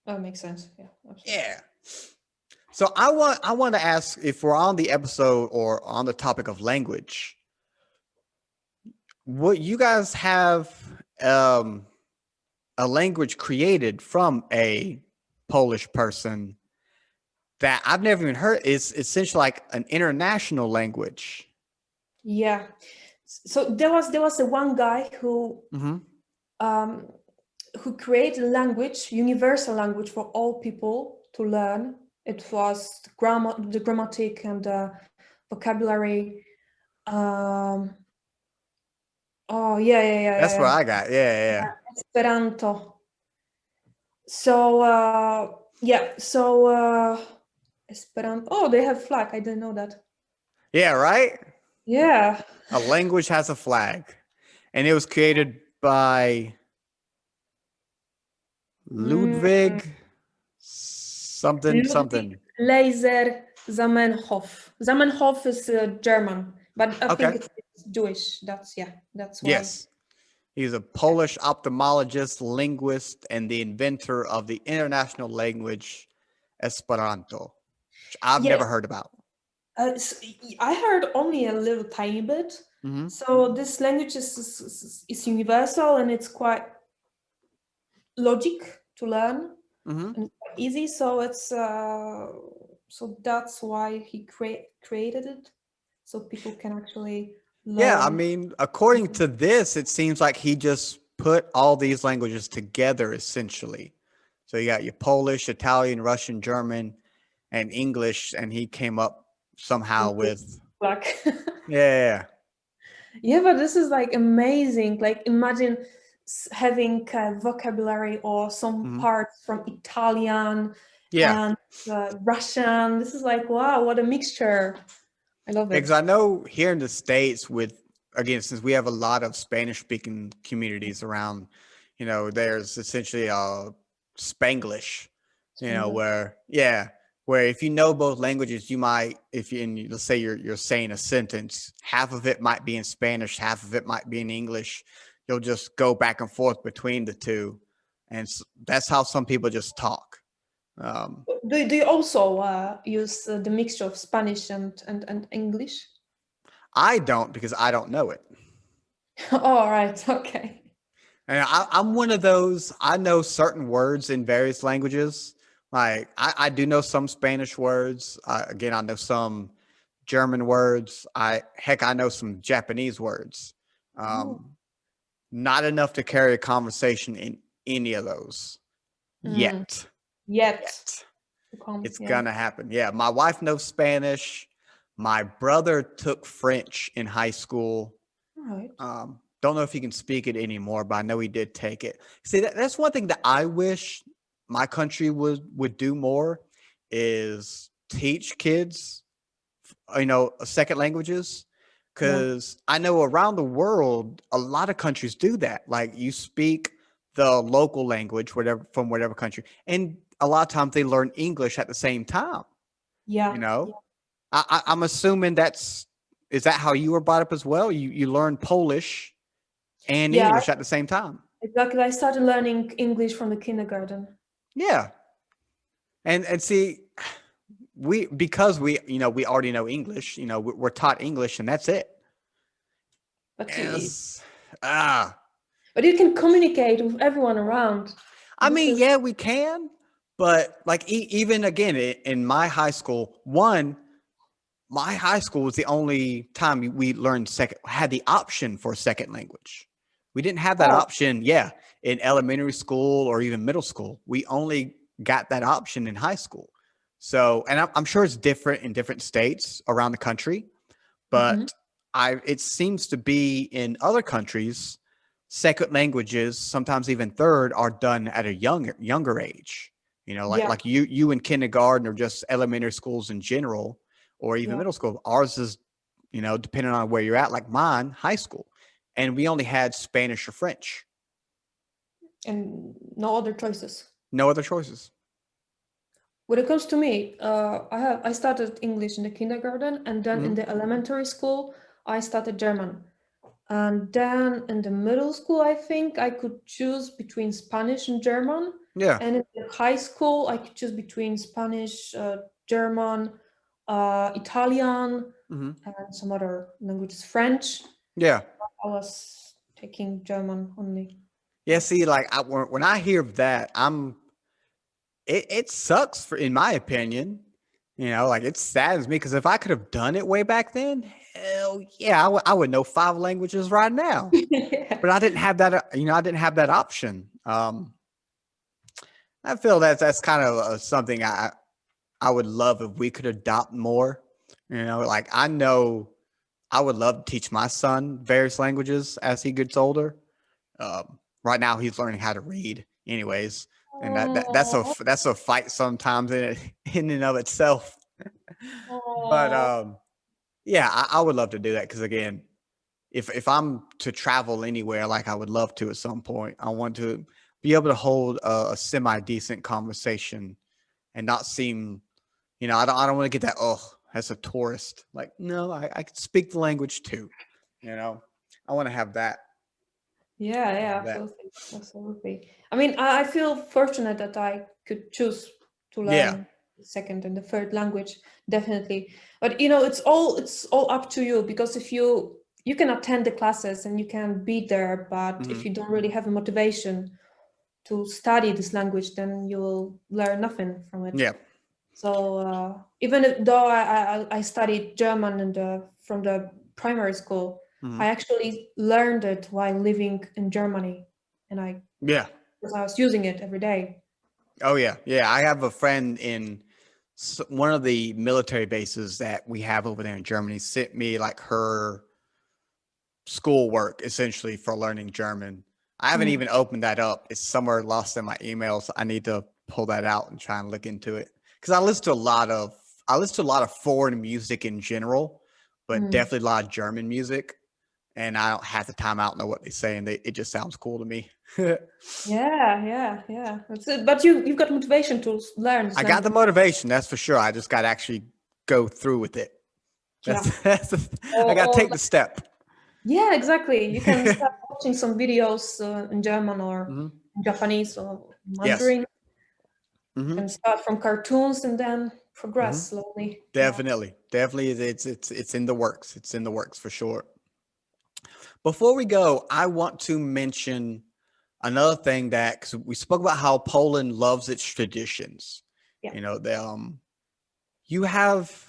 That makes sense. Yeah, absolutely. Yeah. So I want to ask, if we're on the episode or on the topic of language, what you guys have, um a language created from a Polish person that I've never even heard, is essentially like an international language. Yeah. So there was a one guy Mm-hmm. um, who created a language, universal language for all people to learn. It was the grammatic and the vocabulary. Um, oh yeah, yeah, yeah, yeah, That's what yeah. I got. Yeah. Yeah, Esperanto. So yeah, so Esperanto. Oh, they have flag. I didn't know that. Yeah, right? Yeah, A language has a flag. And it was created by mm, Ludwig something Ludwig something. Laser Zamenhof. Zamenhof is German, but I think Okay. it's Jewish. That's why. Yes. He's a Polish ophthalmologist, linguist, and the inventor of the international language Esperanto, which I've Yes, never heard about. I heard only a little tiny bit. Mm-hmm. So this language is universal and it's quite logic to learn Mm-hmm. and quite easy. So it's so that's why he created it, so people can actually Yeah, I learn. mean, according to this, it seems like he just put all these languages together essentially. So you got your Polish, Italian, Russian, German, and English, and he came up somehow with Like yeah. yeah, but this is like amazing. Like imagine having vocabulary or some Mhm. parts from Italian Yeah. and Russian. This is like wow, what a mixture. I love Because it. I know here in the States with again, since we have a lot of Spanish speaking communities around, there's essentially Spanglish, English. where if you know both languages, you might, if you, and let's say you're saying a sentence, half of it might be in Spanish, half of it might be in English. You'll just go back and forth between the two, and that's how some people just talk. Do you also use the mixture of Spanish and English? I don't, because I don't know it. All right. Okay. And I'm one of those. I know certain words in various languages. Like I do know some Spanish words. Again, I know some German words. I know some Japanese words. Oh. Not enough to carry a conversation in any of those Mm. yet. Yet. Yet. It's Yeah. gonna happen. Yeah, my wife knows Spanish. My brother took French in high school. All right. Don't know if he can speak it anymore, but I know he did take it. See, that's one thing that I wish my country would do more, is teach kids, second languages. Yeah. Because I know around the world, a lot of countries do that. Like you speak the local language, from whatever country, and a lot of times they learn English at the same time. Yeah. You know, I'm assuming is that how you were brought up as well? You learn Polish and Yeah. English at the same time. Exactly. I started learning English from the kindergarten. Yeah. And see, because we already know English, we're taught English and that's it. But Yes. but you can communicate with everyone around. I mean, yeah, we can, but like even again in my high school, my high school was the only time we had the option for a second language. We didn't have that option, in elementary school or even middle school. We only got that option in high school. So, and I'm sure it's different in different states around the country, but it seems to be in other countries, second languages, sometimes even third, are done at a younger age. Like you in kindergarten or just elementary schools in general, or even middle school. Ours is, depending on where you're at, like mine, high school. And we only had Spanish or French. And no other choices. No other choices. When it comes to me, I started English in the kindergarten, and then in the elementary school, I started German. And then in the middle school, I think I could choose between Spanish and German. Yeah. And in the high school, I could choose between Spanish, German, Italian, and some other languages, French. Yeah. I was taking German only. Yeah. See, like when I hear that, it sucks in my opinion. Like it saddens me, because if I could have done it way back then, hell yeah, I would know 5 languages right now. But I didn't have that. I didn't have that option. I feel that's kind of something I would love if we could adopt more. Like I know I would love to teach my son various languages as he gets older. Right now he's learning how to read, anyways, and that's a fight sometimes in and of itself. But yeah, I would love to do that, because again, if I'm to travel anywhere, like I would love to at some point, I want to be able to hold a semi decent conversation and not seem, I don't want to get that, oh, as a tourist. Like, no, I can speak the language too. I want to have that. Yeah, That. absolutely. I mean, I feel fortunate that I could choose to learn the second and the third language, definitely. But it's all up to you, because if you can attend the classes and you can be there, but if you don't really have a motivation to study this language, then you will learn nothing from it. Yeah. So though I studied German from the primary school, I actually learned it while living in Germany, and because I was using it every day. Oh yeah, yeah. I have a friend in one of the military bases that we have over there in Germany. Sent me like her schoolwork essentially for learning German. I haven't even opened that up. It's somewhere lost in my emails. I need to pull that out and try and look into it, because I listen to a lot of foreign music in general, but definitely a lot of German music. and I don't half the time I don't know what they say, and it just sounds cool to me. Yeah. That's it. But you've got motivation to learn this I got the language. motivation, that's for sure. I just got to actually go through with it. Yeah. I got to Or take the step. yeah, exactly. You can start watching some videos in German or Hmm. in Japanese or Yes. Mandarin. You Hmm. can start from cartoons and then Hmm. progress slowly. Yeah. Definitely, it's in the works. It's in the works for sure. Before we go, I want to mention another thing that, because we spoke about how Poland loves its traditions. Yeah. You know, you have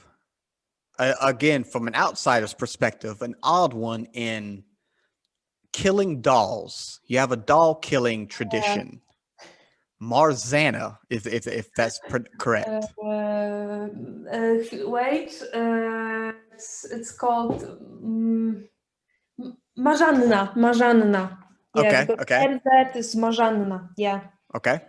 again, from an outsider's perspective, an odd one in killing dolls. You have a doll killing Uh, tradition. Marzana, if that's uh, correct. wait, it's called Marzanna. Yeah, Okay, because okay, RZ is Marzanna. Yeah. okay.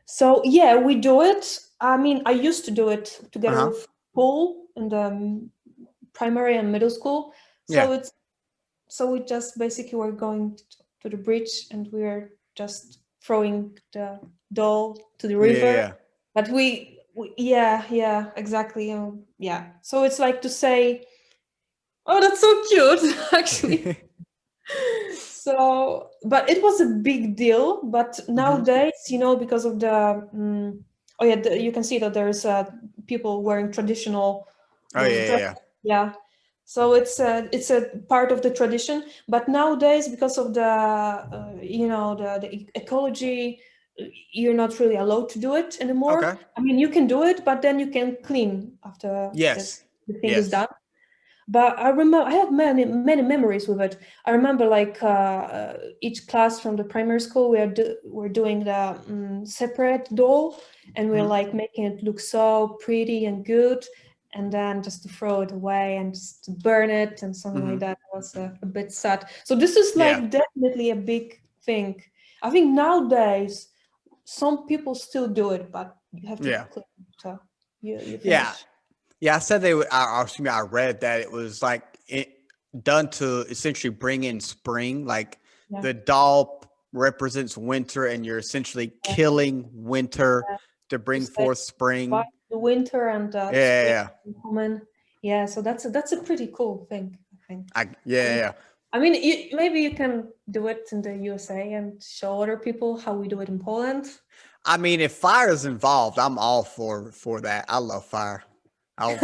So yeah, we do it. I mean, I used to do it Uh together huh. with Paul in the primary and middle school. Yeah, So we just basically were going to the bridge and we were just throwing the doll to the river. yeah, But yeah, exactly. Yeah. So it's like to say, oh, that's so cute, actually. yeah. So, but it was a big deal. But Hmm. nowadays, because of the, oh yeah, you can see that there's people wearing traditional Oh those yeah, dresses. yeah, Yeah. So it's a part of the tradition. But nowadays, because of the the ecology, you're not really allowed to do it yeah. anymore. Okay. I mean, you can do it, but then you can clean after Yes, the thing is yes. done. But I remember I have many memories with it. I remember like each class from the primary school we're doing the separate doll, and we're Hmm. like making it look so pretty and good, and then just to throw it away and just to burn it and something like Hmm. that was a bit sad. So this is Yeah, like definitely a big thing. I think nowadays some people still do it, but you have to yeah, clean after you yeah. finish. Yeah, I said they would. Excuse me, I read that it was like done to essentially bring in spring. Like Yeah. the doll represents winter, and you're essentially Yeah. killing winter to To bring say forth goodbye spring. to the winter and Yeah, spring yeah, coming. Yeah, so that's a pretty cool thing, I think. yeah, Um, yeah. I mean, maybe you can do it in the USA and show other people how we do it in Poland. I mean, if fire is involved, I'm all for that. I love fire. I'll,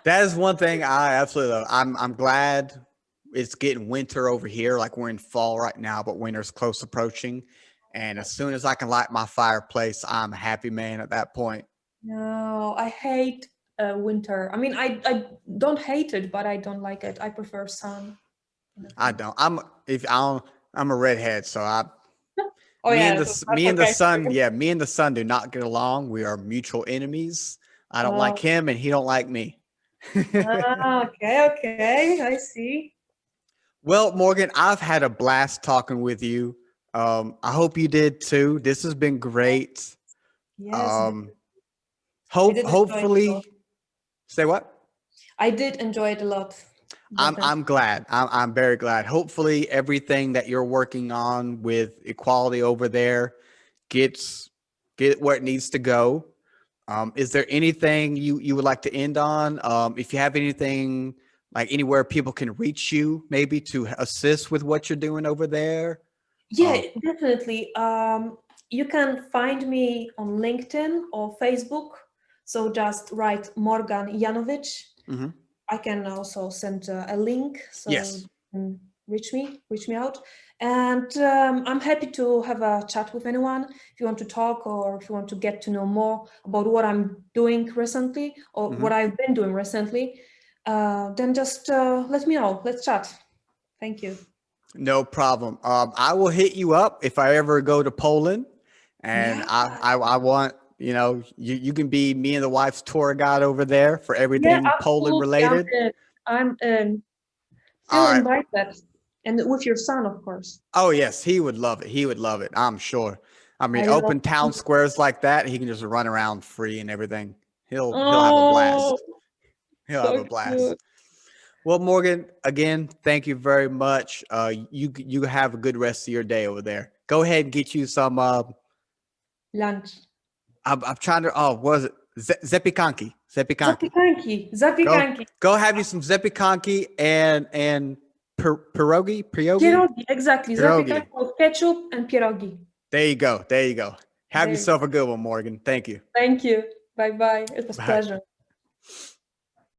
that is one thing I absolutely love. I'm glad it's getting winter over here. Like we're in fall right now, but winter's close approaching. And as soon as I can light my fireplace, I'm a happy man at that point. No, I hate winter. I mean, I don't hate it, but I don't like it. I prefer sun kind of I thing. don't. I'm a redhead, so Oh yeah, so me that's and the okay. sun, yeah, me and the sun do not get along. We are mutual enemies. I don't like Oh, him, and he don't like me. okay, I see. Well, Morgan, I've had a blast talking with you. I hope you did too. This has been great. Yes, Um, I did enjoy it a lot. hopefully, say what? I did enjoy it a lot, definitely. I'm glad. I'm very glad. Hopefully, everything that you're working on with equality over there gets get where it needs to go. Is there anything you would like to end on? If you have anything like anywhere people can reach you, maybe to assist with what you're doing over there. Yeah, definitely. You can find me on LinkedIn or Facebook. So just write Morgan Janovic. Mhm. I can also send a link so Yes. you can reach me out. And I'm happy to have a chat with anyone if you want to talk or if you want to get to know more about what I'm doing recently or Mhm. what I've been doing recently. Then just let me know. Let's chat. Thank you. No problem. I will hit you up if I ever go to Poland, and Yeah. I want you can be me and the wife's tour guide over there for Yeah, everything Poland absolutely. I'm related. in. I'm in. Feel All right. invited. And with your son, of course. Oh yes, he would love it. He would love it. I'm sure. I mean, I love open town squares like that, he can just run around free and everything. He'll have a Oh, blast. He'll have a so blast. cute. Well, Morgan, again, thank you very much. You have a good rest of your day over there. Go ahead and get you some. Lunch. I'm trying to. Oh, what was it? Zepikanki. Zepikanki. Zapikanki. Go Zapikanki. go have you some zepikanki and pierogi. Pierogi. Exactly. Pierogi. Zapikanki with ketchup and pierogi. There you go. There you go. Have There you go. yourself a good one, Morgan. Thank you. Thank you. Bye bye. It was Bye. pleasure.